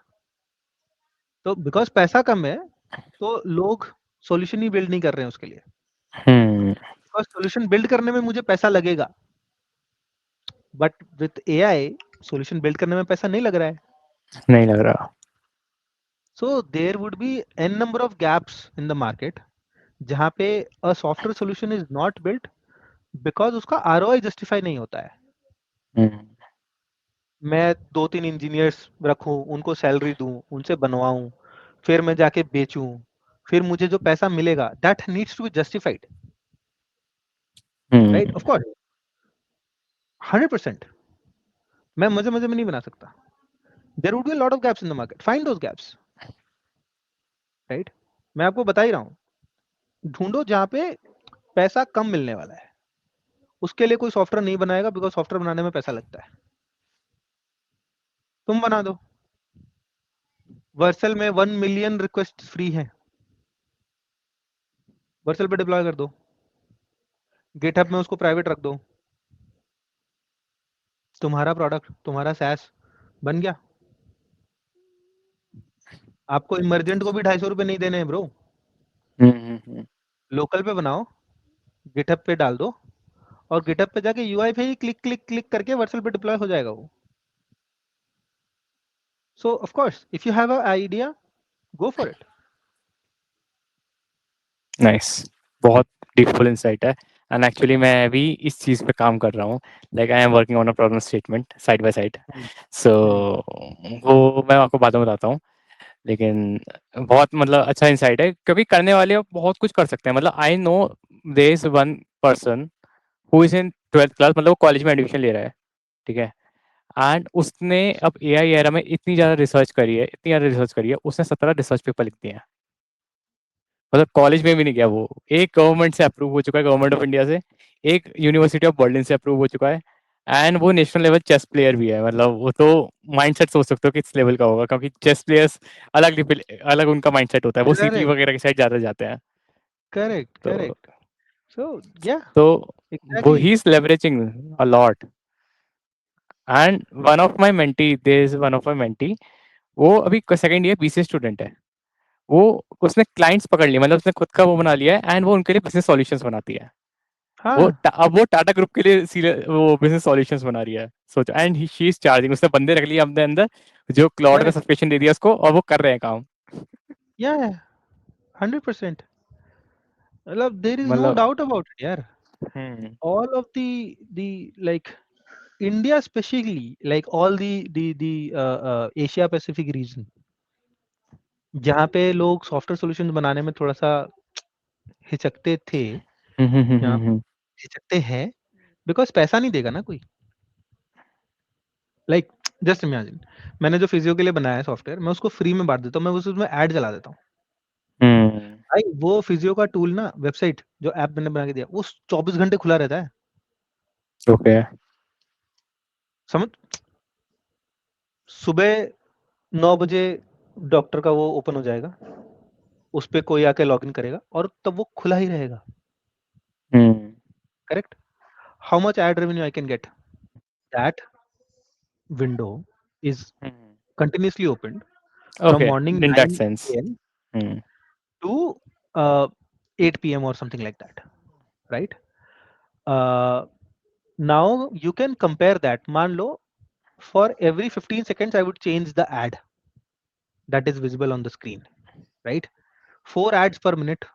तो बिकॉज पैसा कम है तो लोग सॉल्यूशन ही बिल्ड नहीं कर रहे हैं उसके लिए। बिकॉज सॉल्यूशन बिल्ड करने में मुझे पैसा लगेगा, but with AI solution build करने में पैसा नहीं लग रहा है। नहीं लग रहा। So there would be an number of gaps in the market जहाँ पे a software solution is not built because उसका आरओआई जस्टिफाई नहीं होता है। मैं 2-3 इंजीनियर्स रखूं, उनको सैलरी दूं, उनसे बनवाऊं, फिर मैं जाके बेचूं, फिर मुझे जो पैसा मिलेगा that needs to be justified, right? Of course 100% मैं मजे मजे में नहीं बना सकता। There would be lot of gaps in the market, find those gaps, right? मैं आपको बता ही रहा हूं, ढूंढो जहां पे पैसा कम मिलने वाला है। उसके लिए कोई सॉफ्टवेयर नहीं बनाएगा बिकॉज सॉफ्टवेयर बनाने में पैसा लगता है। तुम बना दो। वर्सल में 1 मिलियन रिक्वेस्ट फ्री है, वर्सल पे डिप्लॉय कर दो, गिटहब में उसको प्राइवेट रख दो, तुम्हारा प्रोडक्ट, तुम्हारा सैस बन गया। आपको इमरजेंट को भी 250 रुपये नहीं देने हैं ब्रो। लोकल पे बनाओ, गिटहब पे डाल दो और गिटहब पे जाके यूआई पे ही क्लिक क्लिक क्लिक करके वर्सल पे डिप्लॉय हो जाएगा वो। So of course if you have a idea, go for it. Nice. बहुत डीपफुल इंसाइट है। एंड एक्चुअली मैं भी इस चीज़ पे काम कर रहा हूँ। Like I am working on a problem statement side by side. So वो मैं आपको बाद में बताता हूँ। लेकिन बहुत मतलब अच्छा इंसाइट है, कभी करने वाले बहुत कुछ कर सकते हैं। मतलब I know there is one person who is in 12th class, मतलब वो कॉलेज में एडमिशन ले रहा है, ठीक है। एंड उसने अब एआई एरा में इतनी ज़्यादा रिसर्च करी है, इतनी ज़्यादा रिसर्च करी है, उसने 17 रिसर्च पेपर लिख दिए हैं। मतलब कॉलेज में भी नहीं गया वो, एक गवर्नमेंट से अप्रूव हो चुका है, गवर्नमेंट ऑफ इंडिया से, एक यूनिवर्सिटी ऑफ बर्लिन से अप्रूव हो चुका है। एंड वो नेशनल लेवल चेस प्लेयर भी है। मतलब वो तो माइंडसेट सोच सकते हो कि इस लेवल का होगा, क्योंकि चेस प्लेयर्स अलग उनका माइंडसेट होता है, वो सीपीयू करेक्ट वगैरह की साइड ज़्यादा जाते हैं। करेक्ट तो करेक्ट। सो या तो वो exactly. He is leveraging a lot. And one of my mentee, वो अभी सेकंड ईयर बीसीए स्टूडेंट है। वो उसने क्लाइंट्स पकड़ लिए, मतलब उसने खुद का वो बना लिया है एंड वो उनके लिए बिजनेस सॉल्यूशंस बनाती है। हाँ अब वो टाटा ग्रुप के लिए वो बिजनेस सॉल्यूशंस बना रही है, सोचो। एंड शी इज चार्जिंग, उसने बंदे रख लिए अपने अंदर जो क्लाउड का करेक्ट, सब्सक्रिप्शन दे दिया उसको, और वो कर रहे हैं काम। या 100%। मतलब देयर इज नो मतलब डाउट अबाउट इट यार। हम्म all of the like India especially, like all the Asia Pacific region, जहाँ पे लोग सॉफ्टवेयर सॉल्यूशंस बनाने में थोड़ा सा हिचकते थे, यहाँ हम्म। हिचकते हैं बिकॉज पैसा नहीं देगा ना कोई। लाइक जस्ट इमेजिन, मैंने जो फिजियो के लिए बनाया है सॉफ्टवेयर, मैं उसको फ्री में बांट देता हूँ, मैं उसमें ऐड चला देता हूँ। भाई वो फिजियो का टूल ना, वेबसाइट जो ऐप मैंने बना के दिया, वो 24 घंटे खुला रहता है। ओके। समझ, सुबह 9 बजे डॉक्टर का वो ओपन हो जाएगा, उस पे कोई आके लॉगिन करेगा और तब वो खुला ही रहेगा। Correct? How much ad revenue I can get? That window is continuously opened from okay, morning in that 9 sense. a.m. to 8 p.m. or something like that, right? Uh, now you can compare that. मान लो for every 15 seconds I would change the ad that is visible on the screen, right? 4 ads per minute,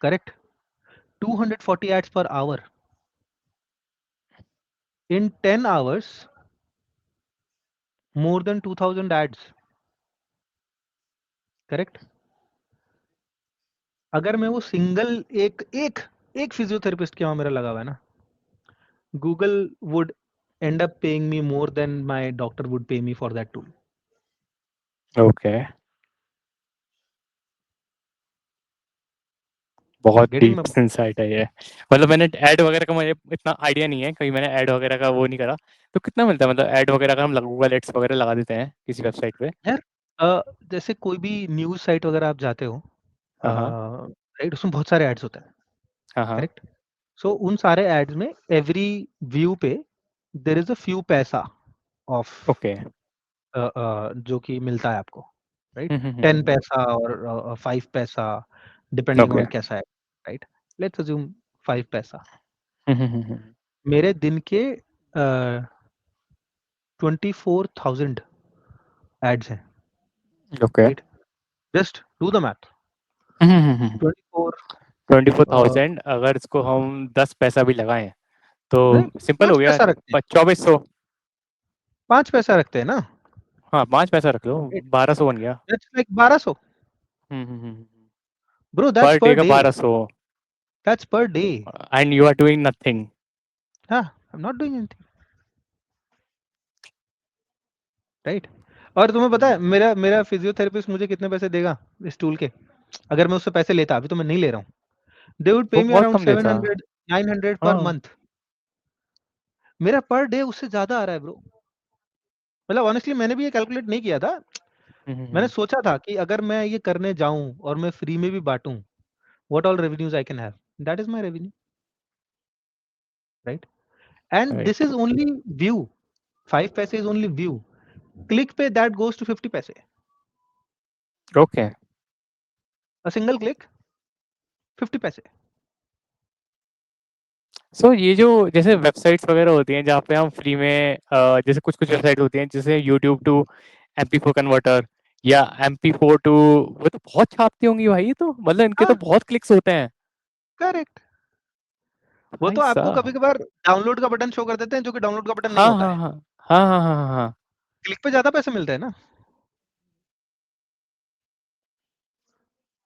correct? 240 ads per hour. In 10 hours, more than 2000 ads, correct? अगर मैं वो सिंगल एक एक एक फिजियोथेरेपिस्ट के वहां मेरा लगा हुआ है ना, Google would end up paying me more than my doctor would pay me for that tool. Okay, बहुत Getting my डीप इंसाइट है ये। मतलब मैंने ऐड वगैरह का मुझे इतना आइडिया नहीं है, कहीं मैंने ऐड वगैरह का वो नहीं करा। तो कितना मिलता है, मतलब ऐड वगैरह का हम गूगल एड्स वगैरह लगा देते हैं किसी वेबसाइट पे? यार, जैसे कोई भी न्यूज़ साइट वगैरह आप जाते हो, हाँ, हाँ। राइट, उसमें बहुत सारे एड्स होते हैं, हाँ, हाँ। करेक्ट? सो उन सारे एड्स में एवरी व्यू पे देयर इज अ फ्यू पैसा ऑफ ओके। जो कि मिलता है आपको, राइट? हुँ, हुँ, हुँ, 10 हुँ। पैसा और 5 पैसा, डिपेंडिंग ओके। ऑन कैसा है, राइट? लेट्स अज्यूम 5 पैसा। हुँ, हुँ, हुँ, हुँ। मेरे दिन के 24,000 एड्स हैं, okay. Right? Just do the math. हुँ, हुँ, हुँ, हुँ। 24 24,000 अगर इसको हम 10 पैसा भी लगाएँ, तो नहीं, सिंपल हो 5 गया। पैसा रखते हैं, 2400। 5 पैसा रखते हैं ना, हाँ, 5 पैसा रख लो, राइट? 1200 बन गया। That's like 1200। हुँ, हुँ, हुँ, हुँ। Bro that's per per day का day, 1200 that's per day. And you are doing nothing. हाँ, I am not doing anything, right? और तुम्हें पता है मेरा मेरा फिजियोथेरेपिस्ट मुझे कितने पैसे देगा इस टूल के? अगर मैं उससे पैसे लेता, अभी तो मैं नहीं ले रहा हूँ। दे वुड वो पे मी बहुत अराउंड कम देता। 700 900 पर हाँ। मंथ। मेरा पर डे उससे ज्यादा आ रहा है ब्रो। मतलब ऑनेस्टली मैंने भी ये कैलकुलेट नहीं किया था। हुँ, हुँ, मैंने हुँ। सोचा था कि अगर मैं ये करने जाऊं और मैं फ्री में भी बांटूं, what all revenues I can have, that is my revenue, right? And this right. Is only view, 5 पैसे इज ओनली व्यू। क्लिक पे दैट गोज टू 50 पैसे, ओके। अ सिंगल क्लिक 50 पैसे। सो ये जो जैसे वेबसाइट्स वगैरह होती हैं जहाँ पे हम फ्री में जैसे कुछ-कुछ वेबसाइट होती हैं जैसे यूट्यूब टू MP4 कन्वर्टर या MP4 टू, वो तो बहुत छापती होंगी भाई ये तो, मतलब इनके तो हाँ, बहुत क्लिक्स होते हैं। करेक्ट। वो भाई तो आपको साहब! कभी-कभार डाउनलोड का बटन शो कर देते हैं, जो कि डाउनलोड का बटन नहीं हाँ, होता हाँ, है। हाँ। हाँ, हाँ, हाँ, हाँ, हाँ। क्लिक पे ज़्यादा पैसे मिलते हैं ना,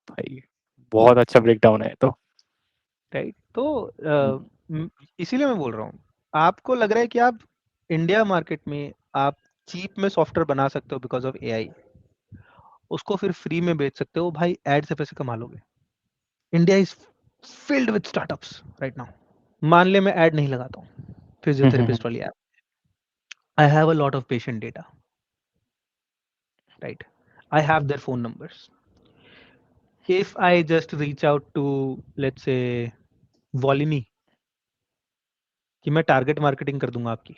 भाई बहुत अच्छा ब्रेकडाउन है ये तो। राइट? तो हुँ। इसीलिए मैं बोल रहा हूँ, आपको लग रहा है कि आप इंडिया मार्केट में आप चीप में सॉफ्टवेयर बना सकते हो बिकॉज़ ऑफ एआई, उसको फिर फ्री में बेच सकते हो, भाई ऐड से पैसे कमा लोगे। India is filled with startups right now. मान ले मैं ऐड नहीं लगाता हूँ, हुँ, हुँ, हुँ। फिजियोथेरेपिस्ट वाली app, I have a lot of patient data, right? I have their phone numbers. If I just reach out to, let's say, Volini, कि मैं टारगेट मार्केटिंग कर दूंगा आपकी,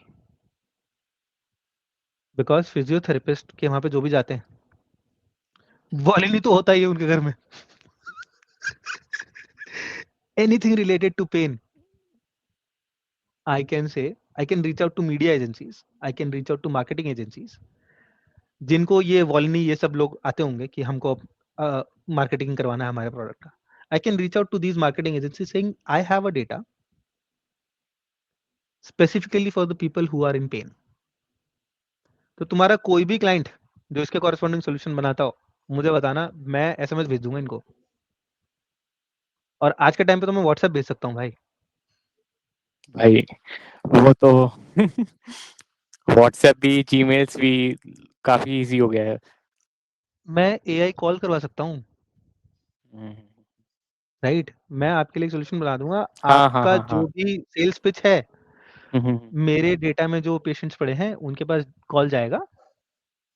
बिकॉज फिजियोथेरेपिस्ट के वहां पे जो भी जाते हैं, वॉलिनी तो होता ही है उनके घर में। Anything related to pain, I can say, I can reach out to media agencies, I can reach out to marketing agencies, जिनको ये वॉलिनी ये सब लोग आते होंगे कि हमको मार्केटिंग करवाना है हमारे प्रोडक्ट का। I can reach out to these marketing agency saying I have a data specifically for the people who are in pain. तो तुम्हारा कोई भी क्लाइंट जो इसके कॉरेस्पॉन्डिंग सोल्यूशन बनाता हो, मुझे बताना, मैं एसएमएस भेज दूंगा इनको। और आज के टाइम पे तो मैं व्हाट्सएप भेज सकता हूँ भाई। भाई वो तो व्हाट्सएप भी, जीमेल्स भी काफ़ी ईज़ी हो गया है। मैं एआई कॉल करवा सकता हूँ, हम्म, राइट? मैं आपके लिए सोल्यूशन बना दूंगा। हाँ हाँ आपका हाँ हाँ। जो भी सेल्स पिच है, हम्म, मेरे डेटा में जो पेशेंट्स पड़े हैं उनके पास कॉल जाएगा,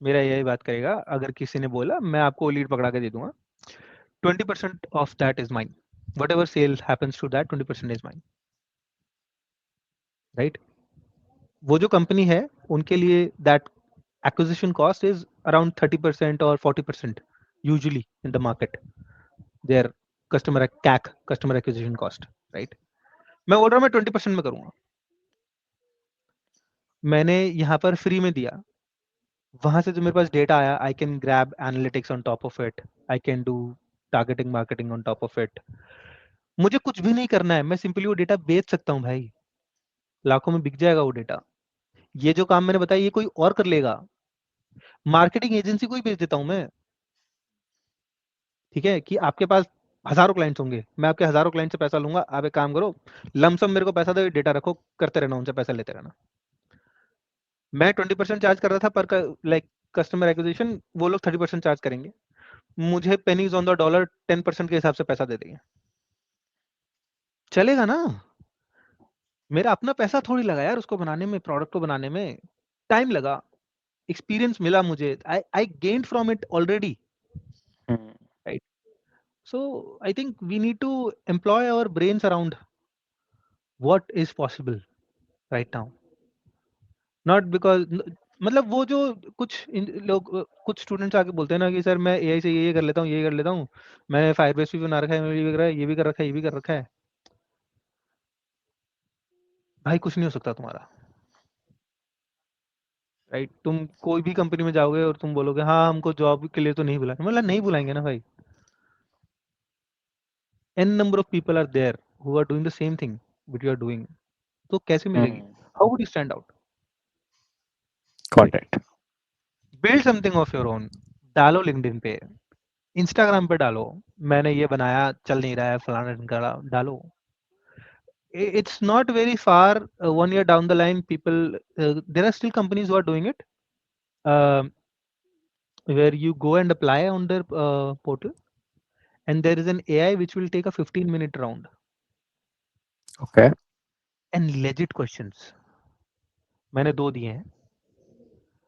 मेरा यही बात करेगा। अगर किसी ने बोला, मैं आपको लीड पकड़ा के दे दूंगा। 20% of that is mine. Whatever sale happens to that 20% is mine. Right? वो जो कंपनी है उनके लिए that acquisition cost is around 30% or 40% usually in the market, their customer acquisition cost, right? मैं बोल रहा हूँ मैं 20% में करूंगा। मैंने यहाँ पर फ्री में दिया, वहां से जो मेरे पास डेटा आया, I can grab analytics on top of it, I can do targeting marketing on top of it. मुझे कुछ भी नहीं करना है, मैं सिंपली वो डेटा बेच सकता हूँ भाई, लाखों में बिक जाएगा वो डेटा। ये जो काम मैंने बताया ये कोई और कर लेगा, मार्केटिंग एजेंसी को ही बेच देता हूँ मैं। ठीक है कि आपके पास हजारों क्लाइंट्स होंगे, मैं आपके हजारों क्लाइंट से पैसा लूंगा, आप एक काम करो, लमसम मेरे को पैसा दो, डेटा रखो, करते रहना, उनसे पैसा लेते रहना। मैं 20% चार्ज कर रहा था पर लाइक कस्टमर एक्विजिशन, वो लोग 30% चार्ज करेंगे, मुझे पेनीज ऑन द डॉलर 10% के हिसाब से पैसा दे देंगे, चलेगा ना? मेरा अपना पैसा थोड़ी लगा यार उसको बनाने में, प्रोडक्ट को बनाने में टाइम लगा, एक्सपीरियंस मिला मुझे, I gained from it already, hmm, right? So I think we need to employ our brains around what is possible right now, not because मतलब वो जो लोग कुछ स्टूडेंट्स आके बोलते हैं ना कि सर मैं एआई से ये कर लेता हूँ, ये कर लेता हूँ, मैंने फायरबेस भी बना रखा है, मैंने ये भी कर रहा है, ये भी कर रखा है, ये भी कर रखा है। भाई कुछ नहीं हो सकता तुम्हारा, राइट? तुम कोई भी कंपनी में जाओगे और तुम बोलोगे हाँ हमको जॉब के लिए तो नहीं बुलाएंगे, मतलब नहीं बुलाएंगे ना भाई। n number of people are there who are doing the same thing which you are doing, तो कैसे मिलेगी? हम्म, how would you stand out, got right? It. build something of your own, डालो लिंक्डइन पे, इंस्टाग्राम पे डालो, मैंने ये बनाया चल नहीं रहा है, फलाना ढिमकाना डालो। It's not very far, 1 year down the line people, there are still companies who are doing it, uh, where you go and apply on their portal, and there is an AI which will take a 15-minute round okay. and legit questions। मैंने 2 दिए हैं,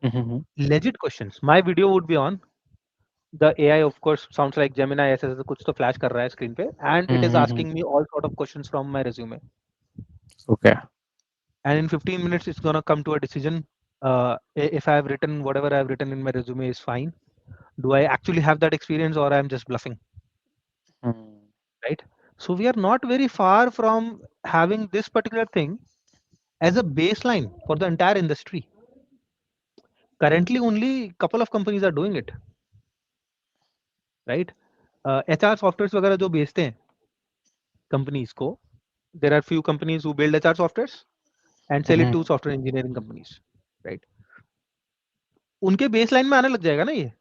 हम्म, legit questions, my video would be on, the AI of course sounds like Gemini, ऐसे कुछ तो फ्लैश कर रहा है स्क्रीन पे, and it is hmm, asking me all sort of questions from my resume, okay. and in 15 minutes it's gonna come to a decision. If I have written whatever I have written in my resume is fine, do I actually have that experience or I'm just bluffing, right? So we are not very far from having this particular thing as a baseline for the entire industry. Currently only couple of companies are doing it, right? HR softwares वगैरह जो बेचते हैं companies को, there are few companies who build HR softwares and sell it to software engineering companies, right? उनके baseline में आने लग जाएगा ना ये।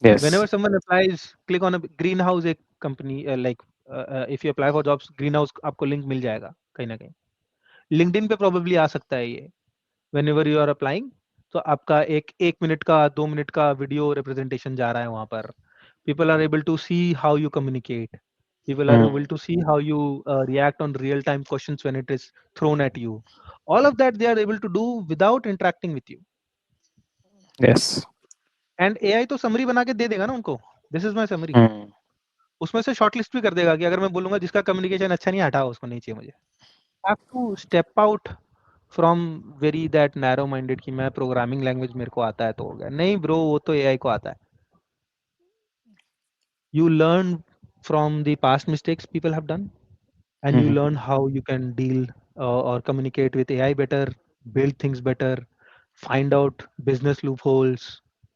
Yes. Whenever someone applies, click on a greenhouse एक company, if you apply for jobs, greenhouse आपको link मिल जाएगा कहीं ना कहीं। LinkedIn पे probably आ सकता है ये, whenever you are applying, तो आपका एक 1 मिनट का 2 मिनट का वीडियो रिप्रेजेंटेशन जा रहा है वहां पर। People are able to see how you communicate, people are able to see how you react on real time questions when it is thrown at you, all of that they are able to do without interacting with you, yes. and AI तो समरी बना के दे देगा ना उनको, this is my summary, उसमें से शॉर्टलिस्ट भी कर देगा कि अगर मैं बोलूंगा जिसका कम्युनिकेशन अच्छा नहीं, हटाओ उसको, नहीं चाहिए मुझे। Have to step out from very that narrow minded कि मैं प्रोग्रामिंग लैंग्वेज मेरे को आता है तो हो गया, नहीं ब्रो, वो तो एआई को आता है। You learn from the past mistakes people have done, and you learn how you can deal और communicate with AI better, build things better, find out business loopholes.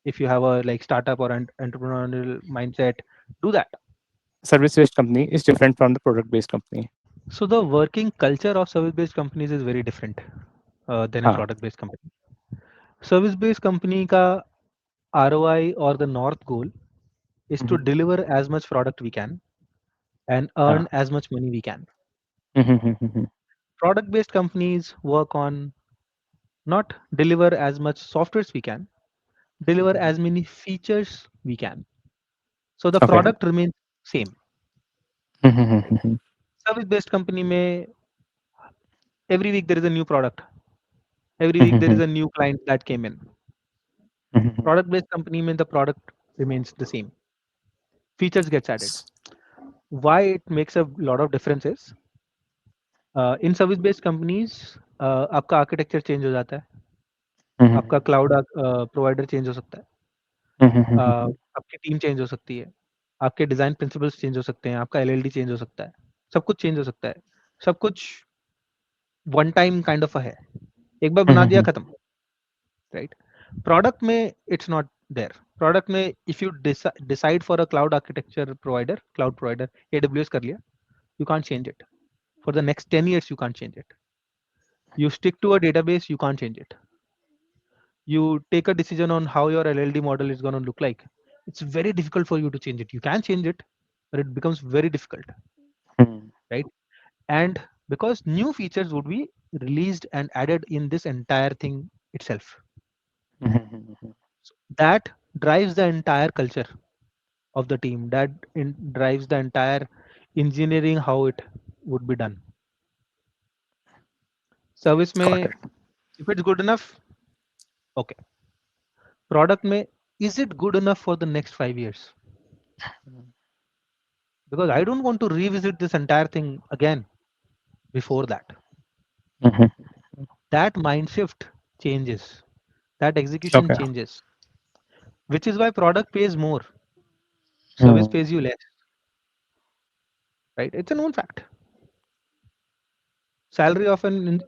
If you have a like startup or entrepreneurial mindset, do that. Service based company is different from the product based company. So the working culture of service-based companies is very different than a हाँ। product-based company. Service-based company का ROI or the north goal is to deliver as much product we can and earn हाँ। as much money we can. Product-based companies work on not deliver as much softwares we can, deliver as many features we can. So the okay. product remains same. Hmm, service based company में every week there is a new product, every week there is hmm, a new client that came in. Hmm, Product based company में the product remains the same, features gets added. Why it makes a lot of difference is in service based companies आपका आर्किटेक्चर चेंज हो जाता है, आपका क्लाउड प्रोवाइडर चेंज हो सकता है, आपकी टीम चेंज हो सकती है, आपके डिजाइन प्रिंसिपल्स चेंज हो सकते हैं, आपका एलएलडी चेंज हो सकता है, सब कुछ चेंज हो सकता है, सब कुछ वन टाइम काइंड ऑफ है, एक बार बना दिया खत्म, राइट? प्रोडक्ट में इट्स नॉट देयर। प्रोडक्ट में if you decide for a cloud architecture provider, cloud provider AWS कर लिया, you can't change it for the next 10 years. You can't change it. You stick to a database, you can't change it. You take a decision on how your LLD model is going to look like, it's very difficult for you to change it. You can change it, but it becomes very difficult, right? And because new features would be released and added in this entire thing itself, that drives the entire culture of the team, that drives the entire engineering, how it would be done. Service got may, it. if it's good enough, okay. Product may, is it good enough for the next 5 years? Because I don't want to revisit this entire thing again before that. Mhm. That mind shift changes, that execution Okay. changes, which is why product pays more, service Hmm. pays you less, right? It's a known fact. Salary of an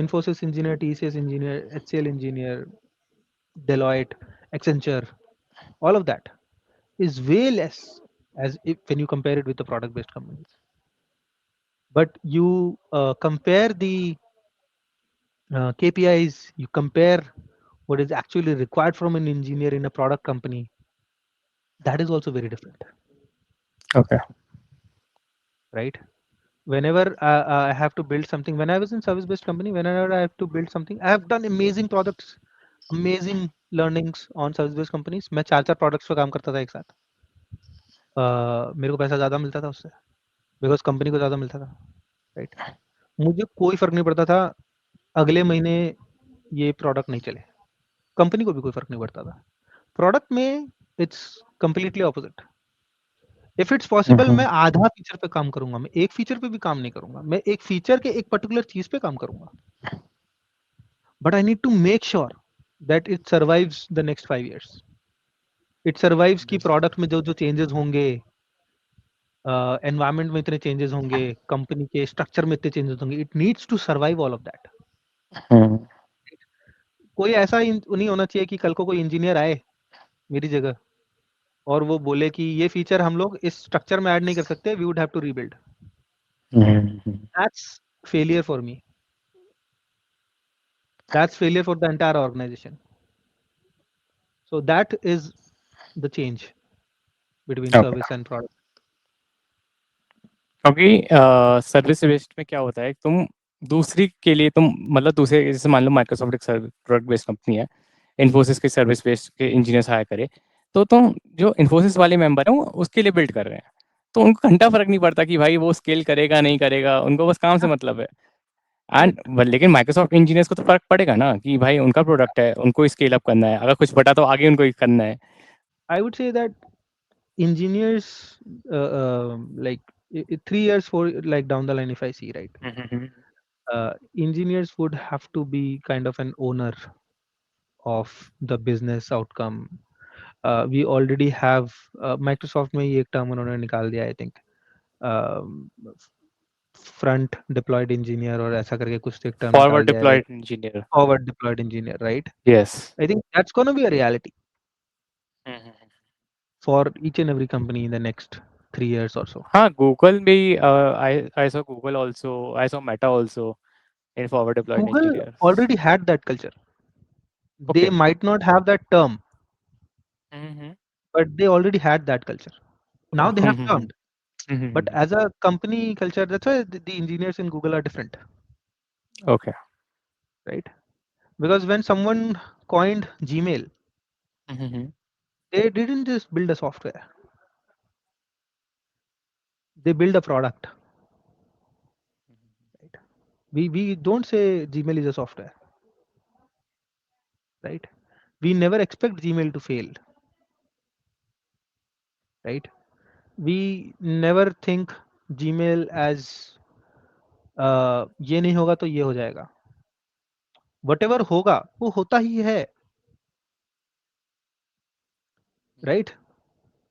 Infosys engineer, TCS engineer, HCL engineer, Deloitte, Accenture, all of that is way less as if when you compare it with the product based companies. But you compare the KPIs, you compare what is actually required from an engineer in a product company, that is also very different, Okay. right? Whenever I have to build something, when I was in service based company, whenever I have to build something, I have done amazing products, amazing learnings on service based companies. मैं चार चार products पे काम करता था एक साथ, मेरे को पैसा ज़्यादा मिलता था उससे, बिकॉज कंपनी को ज़्यादा मिलता था, राइट? मुझे कोई फर्क नहीं पड़ता था अगले महीने ये प्रोडक्ट नहीं चले, कंपनी को भी कोई फर्क नहीं पड़ता था। प्रोडक्ट में it's completely opposite. If it's possible मैं Mhm. आधा फीचर पे काम करूंगा, मैं एक फीचर पे भी काम नहीं करूंगा, मैं एक फीचर के एक पर्टिकुलर चीज पे काम करूंगा, but I need to make sure that it survives the next 5 years। It survives की Understood. प्रोडक्ट में जो जो चेंजेस होंगे, एनवायरमेंट में इतने चेंजेस होंगे, कंपनी के स्ट्रक्चर में इतने चेंजेस होंगे, it needs to survive all of that. Hmm. कोई ऐसा नहीं होना चाहिए कि कल को कोई इंजीनियर आए मेरी जगह और वो बोले कि ये फीचर हम लोग इस स्ट्रक्चर में ऐड नहीं कर सकते, we would have to rebuild. Mhm. That's failure for me, that's failure for the entire organization. So that is the change between Okay. service and product. क्योंकि सर्विस बेस्ड में क्या होता है, तुम दूसरी के लिए तुम मतलब दूसरे जैसे मान लो माइक्रोसॉफ्ट एक प्रोडक्ट बेस्ड कंपनी है, इन्फोसिस के सर्विस बेस्ड के इंजीनियर्स हायर करे, तो तुम जो इन्फोसिस वाले मेंबर हैं वो उसके लिए बिल्ड कर रहे हैं, तो उनको घंटा फर्क नहीं पड़ता कि भाई वो स्केल करेगा नहीं करेगा, उनको बस काम से मतलब है। And Correct. लेकिन माइक्रोसॉफ्ट इंजीनियर्स को तो फर्क पड़ेगा ना कि भाई उनका प्रोडक्ट है, उनको स्केल अप करना है, अगर कुछ बटा तो आगे उनको ही करना है। I would say that engineers, like 3 years, four like down the line, if I see right, engineers would have to be kind of an owner of the business outcome. We already have Microsoft में ये एक term उन्होंने निकाल दिया, I think, front deployed engineer और ऐसा करके कुछ एक टर्म फॉरवर्ड निकाल दिया है, deployed engineer. Forward deployed engineer, right? Yes. I think that's going to be a reality for each and every company in the next 3 years or so. हाँ, गूगल भी, I saw Google also, I saw Meta also in forward deployed Google engineers. already had that culture. They okay. might not have that term, but they already had that culture. Now they have turned. But as a company culture, that's why the engineers in Google are different, okay. right? Because when someone coined Gmail, they didn't just build a software. they build a product, right? We don't say Gmail is a software, right? We never expect Gmail to fail, right? We never think Gmail as ये नहीं होगा तो ये हो जाएगा. Whatever होगा वो होता ही है, right?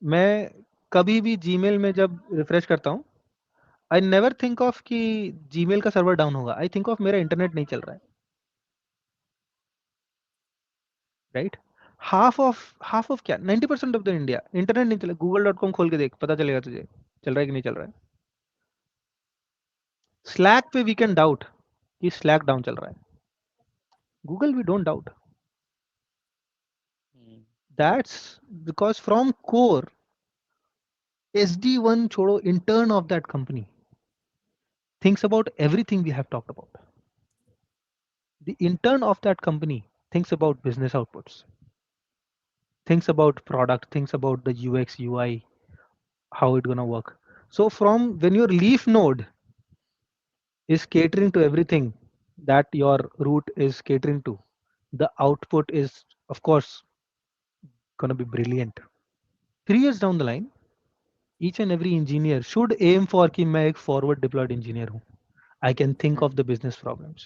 मैं कभी भी Gmail में जब रिफ्रेश करता हूँ, आई नेवर थिंक ऑफ कि Gmail का सर्वर डाउन होगा. आई थिंक ऑफ मेरा इंटरनेट नहीं चल रहा है, राइट? हाफ ऑफ क्या, 90% ऑफ द इंडिया इंटरनेट नहीं चला. google.com खोल के देख, पता चलेगा तुझे चल रहा है कि नहीं चल रहा है. स्लैक पे वी कैन डाउट कि स्लैक डाउन चल रहा है. Google we don't doubt. That's because from core SD1 छोड़ो, intern of that company thinks about everything we have talked about. The intern of that company thinks about business outputs, thinks about product, thinks about the UX UI, how it's gonna work. So from when your leaf node is catering to everything that your root is catering to, the output is of course gonna be brilliant. 3 years down the line, each and every engineer should aim for कि मैं एक forward deployed engineer हूँ. I can think of the business problems.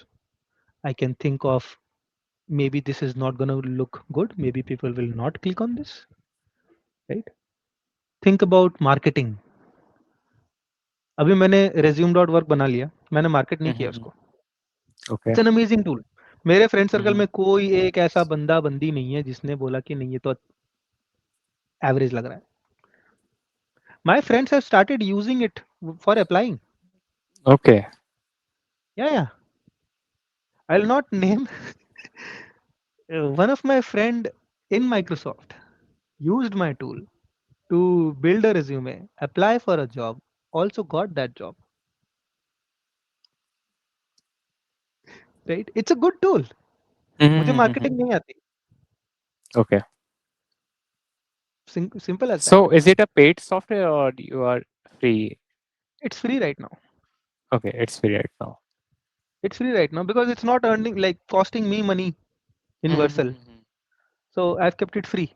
I can think of maybe this is not going to look good. Maybe people will not click on this, right? Think about marketing. अभी मैंने resume.work बना लिया, मैंने मार्केट नहीं किया उसको. Okay. It's an amazing tool. मेरे फ्रेंड सर्कल में कोई एक ऐसा बंदा बंदी नहीं है जिसने बोला कि नहीं ये तो एवरेज लग रहा है. My friends have started using it for applying. Okay. या I will not name. One of my friend in Microsoft used my tool to build a resume, apply for a job, also got that job. Right? It's a good tool. मुझे मार्केटिंग नहीं आती. Okay. Simple as So that. is it a paid software or you are free? It's free right now. Okay, it's free right now. It's free right now because it's not earning, like costing me money in Versal. So I've kept it free.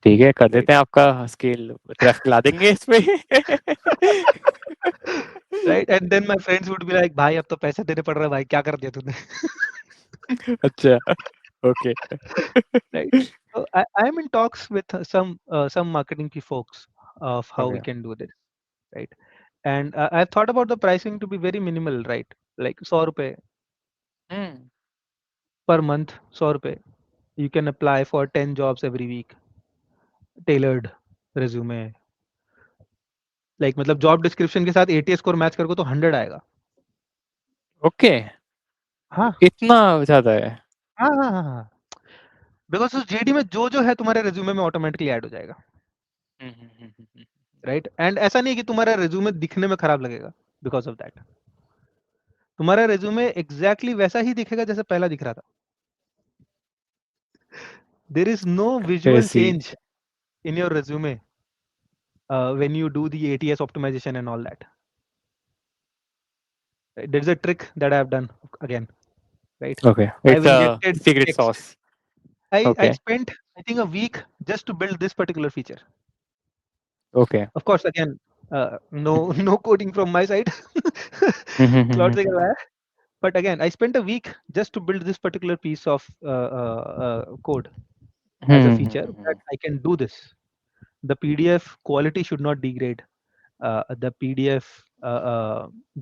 ठीक है, कर Right? देते हैं आपका स्केल, ट्रैफिक ला देंगे इसमें. Right? And then my friends would be like, भाई अब तो पैसे देने पड़ रहे हैं भाई, क्या कर दिया तूने? अच्छा, okay. Right? So I am in talks with some marketing folks of how we Okay. can do this, right? And I've thought about the pricing to be very minimal, right? Like 100 रुपए per month, 100 रुपए. You can apply for 10 jobs every week. Tailored resume. Like मतलब job description के साथ ATS score match करको तो 100 आएगा. Okay. हाँ इतना ज्यादा है? हाँ हाँ हाँ हाँ. बिकॉज उस जेडी में जो है तुम्हारे रेज्यूमे में ऑटोमेटिकली ऐड हो जाएगा, राइट? एंड ऐसा नहीं कि तुम्हारा रेज्यूमे दिखने में खराब लगेगा बिकॉज ऑफ दैट. तुम्हारा रेज्यूमे एग्जैक्टली वैसा ही दिखेगा जैसे पहला दिख रहा था. There is no visual Crazy. Change in your resume when you do the ATS optimization and all that. There's a trick that I have done again, right? Okay, I've it's a injected secret text. sauce. I Okay. spent I think a week just to build this particular feature. Okay. Of course, again, no no coding from my side. Cloud से करवाया. But again, I spent a week just to build this particular piece of code as a feature that I can do this. The PDF quality should not degrade. The PDF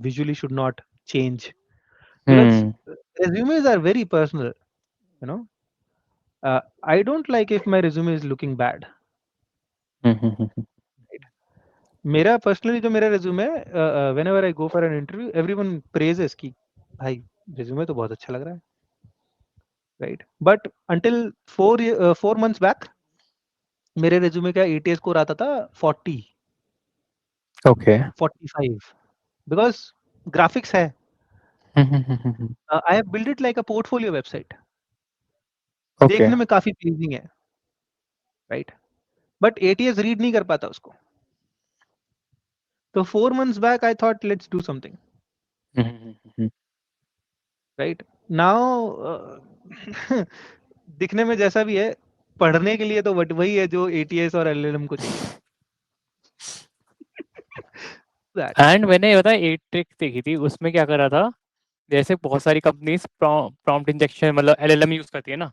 visually should not change because resumes are very personal. You know, I don't like if my resume is looking bad. मेरा पर्सनली जो मेरा resume है, whenever I go for an interview, everyone praises कि भाई resume तो बहुत अच्छा लग रहा है, right? But until 4 months back, मेरे resume का ATS score आता था 40, Okay. 45 because graphics है. I have built it like a portfolio website. Okay. देखने में काफी pleasing है, right? But ATS read नहीं कर पाता उसको. तो 4 months back I thought let's do something, hmm, right? Now दिखने में जैसा भी है, पढ़ने के लिए तो वही है जो ATS और LLM को चाहिए। That. एंड मैंने पता है एक ट्रिक देखी थी, उसमें क्या करा था, जैसे बहुत सारी कंपनीज प्रॉम्प्ट इंजेक्शन मतलब एलएलएम यूज करती है ना,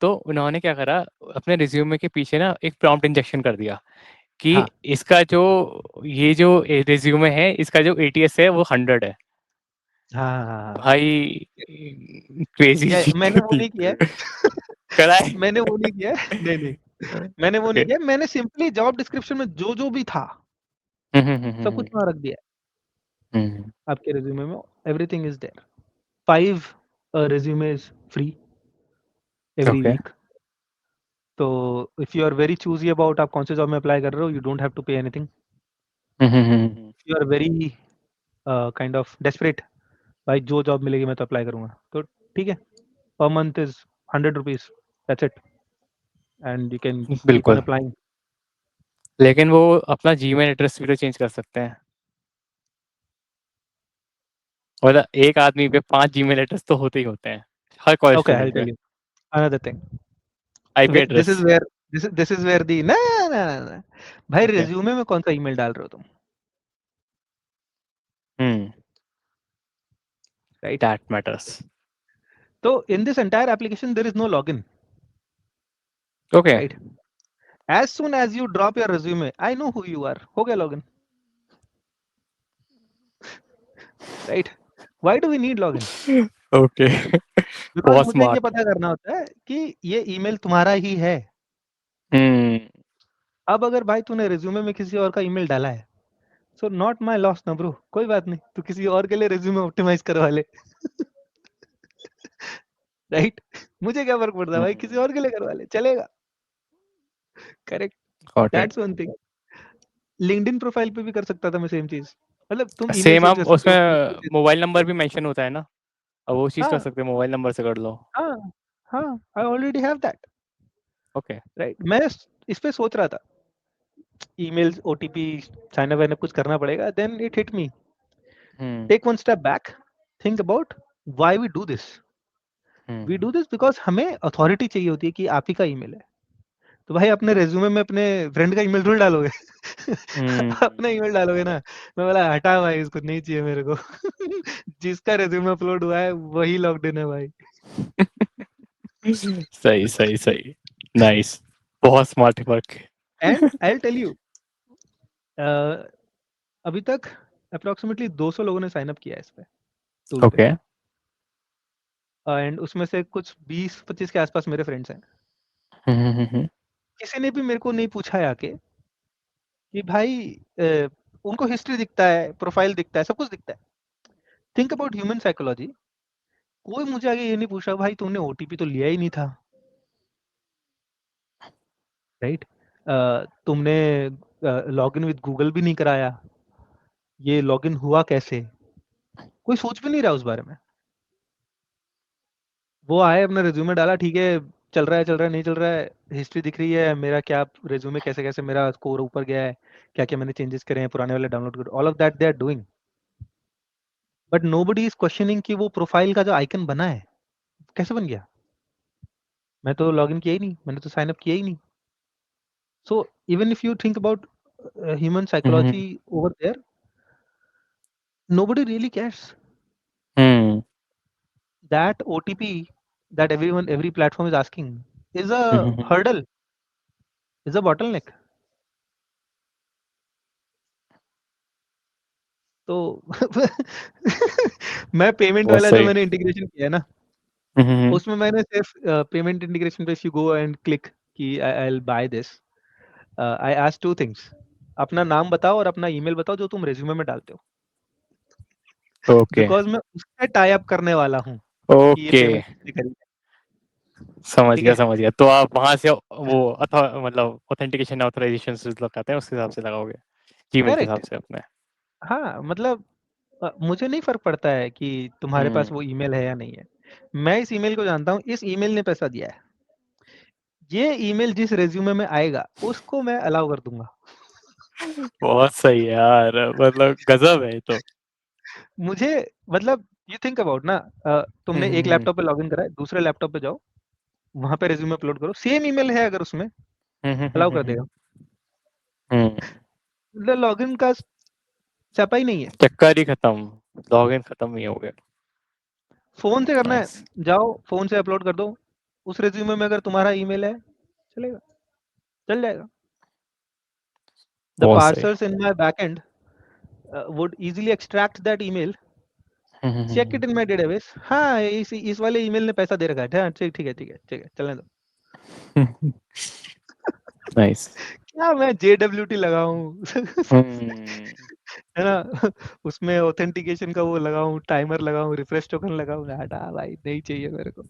तो उन्होंने क्या करा, अपने रिज्यूमे के पीछे ना एक प्रॉम्प्ट इंजेक्शन कर दिया कि हाँ इसका जो ये जो रिज्यूमे है इसका जो एटीएस है वो 100 है। हाँ हाँ हाँ। भाई क्रेजी या चीज मैंने वो थी। नहीं किया है। करा है। मैंने वो नहीं किया है। नहीं नहीं, मैंने वो नहीं ओके। किया। मैंने सिंपली जॉब डिस्क्रिप्शन में जो जो भी था सब कुछ वहां रख दिया है। आपके रिज्यूमे में everything is there. 5 resumes free every okay. Week. तो if you are very choosy about आप कौन से जॉब में अप्लाई कर रहे हो, you don't have to pay anything. You are very kind of desperate, भाई जो जॉब मिलेगी मैं तो अप्लाई करूंगा, तो ठीक है, per month is 100 rupees, that's it, and you can keep on बिल्कुल, अप्लाइंग। लेकिन वो अपना जीमेल एड्रेस भी तो चेंज कर सकते हैं, मतलब एक आदमी पे 5 जीमेल एड्रेस तो होते ही होते हैं हर college okay, I will student पे। Tell you another thing. IP this address. Is where this is where the ना ना ना, भाई ओके। रिज्यूमे में कौन सा ईमेल डाल रहे हो तुम, हम्म। राइट? That matters. तो in this entire application there is no login, okay. Right? As soon as you drop your resume I know who you are, हो गया login, right? Why do we need login? Okay. Because बहुत मुझे ये स्मार्ट। पता करना होता है कि ये ईमेल तुम्हारा ही है। हम्म। अब अगर भाई तूने रिज्यूमे में किसी और का ईमेल डाला है, सो नॉट माय लॉस ना ब्रो, कोई बात नहीं, तू किसी और के लिए रिज्यूमे ऑप्टिमाइज करवा ले। राइट? मुझे क्या फर्क पड़ता है भाई, किसी और के लिए करवा ले, चलेगा। Correct, got it. That's one thing. LinkedIn profile पे भी कर सकता था मैं सेम चीज, मतलब तुम ईमेल सेम चेंज आप कर सकते हो। उसमें मोबाइल नंबर भी मेंशन होता है ना, अब वो चीज़ कर हाँ सकते हैं, मोबाइल नंबर से कर लो। हाँ हाँ, I already have that, okay. Right? मैं इस पे सोच रहा था, ईमेल ओटीपी साइन अप कुछ करना पड़ेगा, then it hit me, hmm. Take one step back, think about why we do this. We hmm. Do this because हमें अथॉरिटी चाहिए होती है कि आप ही का ईमेल है। तो भाई अपने रेज्यूमे में अपने फ्रेंड का ईमेल थोड़ी डालोगे। अपना ईमेल डालोगे ना। मैं बोला हटा भाई, इसको नहीं चाहिए मेरे को। जिसका रेज्यूमे अपलोड हुआ है वही लॉग्ड इन है भाई। सही सही सही। नाइस। बहुत smart work. And I will tell you, अभी तक अप्रोक्सीमेटली 200 लोगों ने साइन अप किया है इस पे, टूल पे, ओके। एंड उसमें से कुछ 20-25 के आसपास मेरे फ्रेंड्स हैं। किसी ने भी मेरे को नहीं पूछा है आके कि भाई उनको हिस्ट्री दिखता है, प्रोफाइल दिखता है, सब कुछ दिखता है। थिंक अबाउट ह्यूमन साइकोलॉजी, कोई मुझे आगे ये नहीं पूछा भाई तुमने ओटीपी तो लिया ही नहीं था, राइट? तुमने लॉगिन विद गूगल भी नहीं कराया, ये लॉगिन हुआ कैसे? कोई सोच भी नहीं रहा उस बारे में। वो आए अपना रिज्यूमे डाला, ठीक है, चल रहा है नहीं चल रहा है, हिस्ट्री दिख रही है मेरा, क्या रिज्यूमे कैसे कैसे मेरा स्कोर ऊपर गया है, क्या क्या मैंने चेंजेस करे हैं, पुराने वाले डाउनलोड कर, all of that they are doing, but nobody is questioning कि वो प्रोफाइल का जो आइकन बना है कैसे बन गया। मैं तो लॉगिन किया ही नहीं, मैंने तो साइन अप किया ही नहीं। So even if you think about human psychology over there, nobody really cares. That OTP that every platform is asking is a hurdle, is a bottleneck. तो मैं पेमेंट बहुत वाला जो सही। मैंने इंटीग्रेशन किया है ना, उसमें मैंने सिर्फ पेमेंट इंटीग्रेशन पे, if you go and click कि I will buy this, I ask two things, अपना नाम बताओ और अपना ईमेल बताओ जो तुम रेज्यूमे में डालते हो, ओके। बिकॉज मैं उससे टाई अप करने वाला हूँ कि ये ओके। पेमेंट किसने करी है। समझ ठीक गया है, समझ गया, तो आप वहां से वो मतलब ऑथेंटिकेशन ऑथराइजेशन लगाते हैं, उसके हिसाब से लगाओगे जीमेल के हिसाब करेक्ट। से अपने। हाँ मतलब मुझे नहीं फ़र्क पड़ता है कि तुम्हारे पास वो ईमेल है या नहीं है। मैं इस ईमेल को जानता हूँ, इस ईमेल ने पैसा दिया है। ये ईमेल जिस रिज़्यूमे में आएगा, उसको मैं अलाउ कर दूँगा। बहुत सही है यार, मतलब गजब है ये तो। मुझे मतलब यू थिंक अबाउट ना, तुमने एक लैपटॉप पे लॉगिन करा है, दूसरे लैपटॉप पे जाओ, वहां पे रिज्यूमे अपलोड करो, सेम ईमेल है अगर उसमें, अलाउ कर देगा। लॉगिन का चापा ही नहीं है। चक्कर ही खत्म, लॉगिन खत्म ही हो गया। फोन से करना है, नाइस। जाओ फोन से अपलोड कर दो, उस रिज्यूमे में अगर तुम्हारा ईमेल है चलेगा, चल जाएगा। द बहुत सही। parsers in my backend would easily extract that email, check it in my database, हाँ इस वाले ईमेल ने पैसा दे रखा है, हाँ ठीक ठीक है ठीक है ठीक है चलने दो। नाइस। क्या मैं JWT लगाऊं है ना, उसमें ऑथेंटिकेशन का वो लगाऊं, टाइमर लगाऊं, रिफ्रेश टोकन लगाऊं, हटा भाई, नहीं चाहिए मेरे को।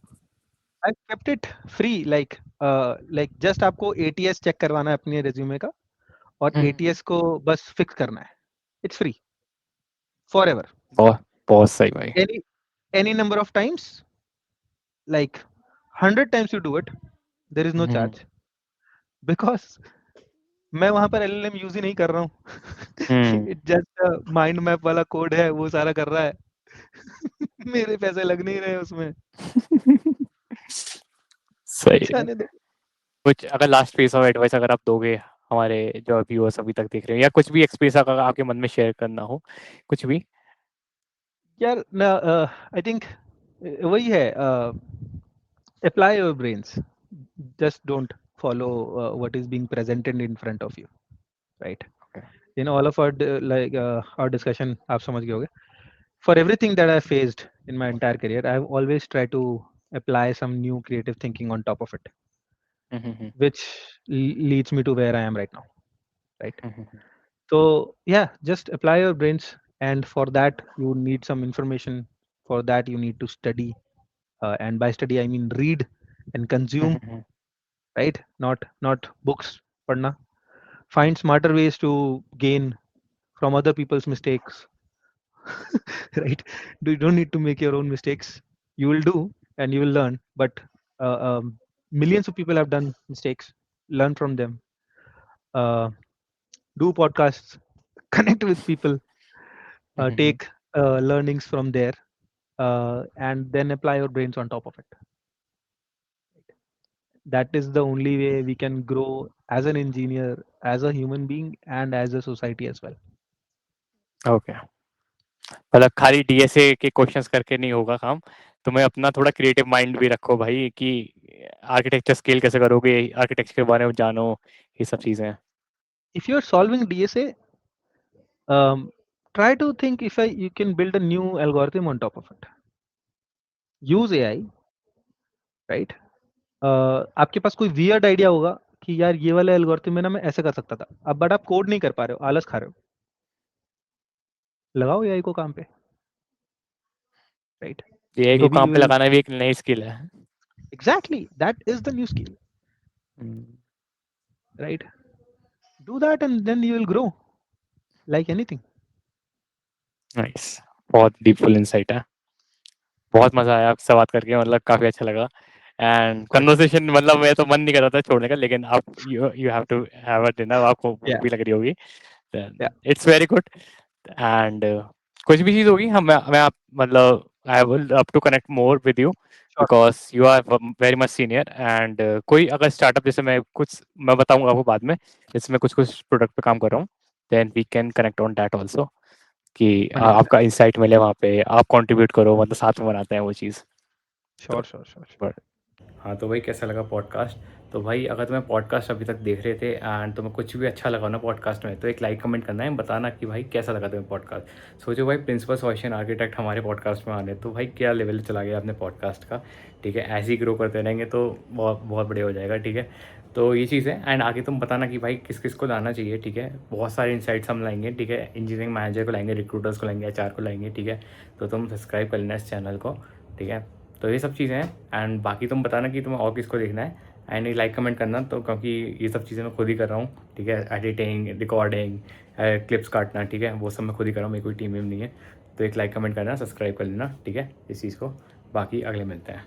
I kept it free, like just आपको ATS चेक करवाना है अपने रिज्यूमे का, और ATS को बस फिक्स करना है, इट्स फ्री फॉर एवर, बहुत बहुत सही भाई। any number of times, like 100 times you do it, there is no charge, because मैं वहां पर LLM यूज ही नहीं कर रहा हूँ। इट जस्ट माइंड मैप वाला कोड है, वो सारा कर रहा है। मेरे पैसे लग नहीं रहे उसमें, सही है। जाने दो। कुछ अगर लास्ट पीस ऑफ एडवाइस अगर आप दोगे हमारे जो व्यूअर्स अभी तक देख रहे हैं, या कुछ भी एक्सपीरियंस अगर आपके मन में शेयर करना हो, कुछ भी। यार ना, आई थिंक वही है, apply your brains, just don't follow what is being presented in front of you, right? In all of our our discussion, आप समझ गए होगे, for everything that I faced in my entire career, I've always tried to apply some new creative thinking on top of it, which leads me to where I am right now, right? So yeah, just apply your brains, and for that you need some information. For that you need to study, and by study I mean read and consume, right? Not books padna. Find smarter ways to gain from other people's mistakes. Right? You don't need to make your own mistakes. You will do, and you will learn, but millions of people have done mistakes. Learn from them. uh, do podcasts, connect with people, take learnings from there, and then apply your brains on top of it. That is the only way we can grow as an engineer, as a human being, and as a society as well. Okay, मतलब खाली डीएसए के क्वेश्चंस करके नहीं होगा काम, तुम्हें अपना थोड़ा क्रिएटिव माइंड भी रखो भाई, कि आर्किटेक्चर स्केल कैसे करोगे, आर्किटेक्चर के बारे में जानो, ये सब चीजें। If you're solving DSA, try to think if you can build a new algorithm on top of it. Use AI, right? आपके पास कोई वियर्ड आइडिया होगा कि यार ये वाला एल्गोरिथम में ना मैं ऐसे कर सकता था, अब बट आप कोड नहीं कर पा रहे हो, आलस खा रहे हो, लगाओ एआई को काम पे, राइट? एआई को मे बी काम यू पे विल, लगाना भी एक नई स्किल है। Exactly that is the new skill, right? Do that and then you will grow like anything. Nice, बहुत डीपफुल इंसाइट है। बहुत मजा आया आपसे बात करके, मतलब काफी अच्छा लगा। एंड गुड, कन्वर्सेशन, मतलब मैं तो मन नहीं कर रहा था छोड़ने का, लेकिन आप you have to have a dinner, आपको भूख या भी लग रही होगी। या इट्स वेरी गुड। एंड कुछ भी चीज़ होगी, हम मैं आप मतलब I will love to connect more with you, sure, because you are very much senior. And कोई अगर स्टार्टअप, जैसे मैं बताऊंगा आपको बाद में, जिसमें कुछ कुछ प्रोडक्ट पे काम कर रहा हूँ, then we can connect on that also, कि 100%, आपका इंसाइट मिले वहाँ पे, आप कंट्रीब्यूट करो, मतलब साथ में बनाते हैं वो चीज़। तो श्योर श्योर श्योर। बट हाँ, तो भाई कैसा लगा पॉडकास्ट? तो भाई अगर तुम्हें पॉडकास्ट अभी तक देख रहे थे एंड तुम्हें कुछ भी अच्छा लगा ना पॉडकास्ट में, तो एक लाइक कमेंट करना है, बताना कि भाई कैसा लगा तुम्हें पॉडकास्ट। सोचो भाई, प्रिंसिपल सॉल्यूशन आर्किटेक्ट हमारे पॉडकास्ट में आने, तो भाई क्या लेवल चला गया अपने पॉडकास्ट का। ठीक है, ऐसे ही ग्रो करते रहेंगे तो बहुत बहुत बढ़िया हो जाएगा। ठीक है, तो ये चीज़ है। एंड आगे तुम बताना कि भाई किस किस को लाना चाहिए। ठीक है, बहुत सारे इंसाइट्स हम लाएंगे। ठीक है, इंजीनियरिंग मैनेजर को लाएंगे, रिक्रूटर्स को लाएंगे, HR को लाएंगे। ठीक है, तो तुम सब्सक्राइब कर लेना इस चैनल को। ठीक है, तो ये सब चीज़ें हैं। एंड बाकी तुम बताना कि तुम्हें और किसको देखना है, एंड एक लाइक कमेंट करना, तो क्योंकि ये सब चीज़ें मैं खुद ही कर रहा हूँ। ठीक है, एडिटिंग, रिकॉर्डिंग, क्लिप्स काटना, ठीक है, वो सब मैं खुद ही कर रहा हूँ, मेरी कोई टीम वीम नहीं है। तो एक लाइक कमेंट करना, सब्सक्राइब कर लेना। ठीक है, इस चीज़ को। बाकी अगले मिलते हैं।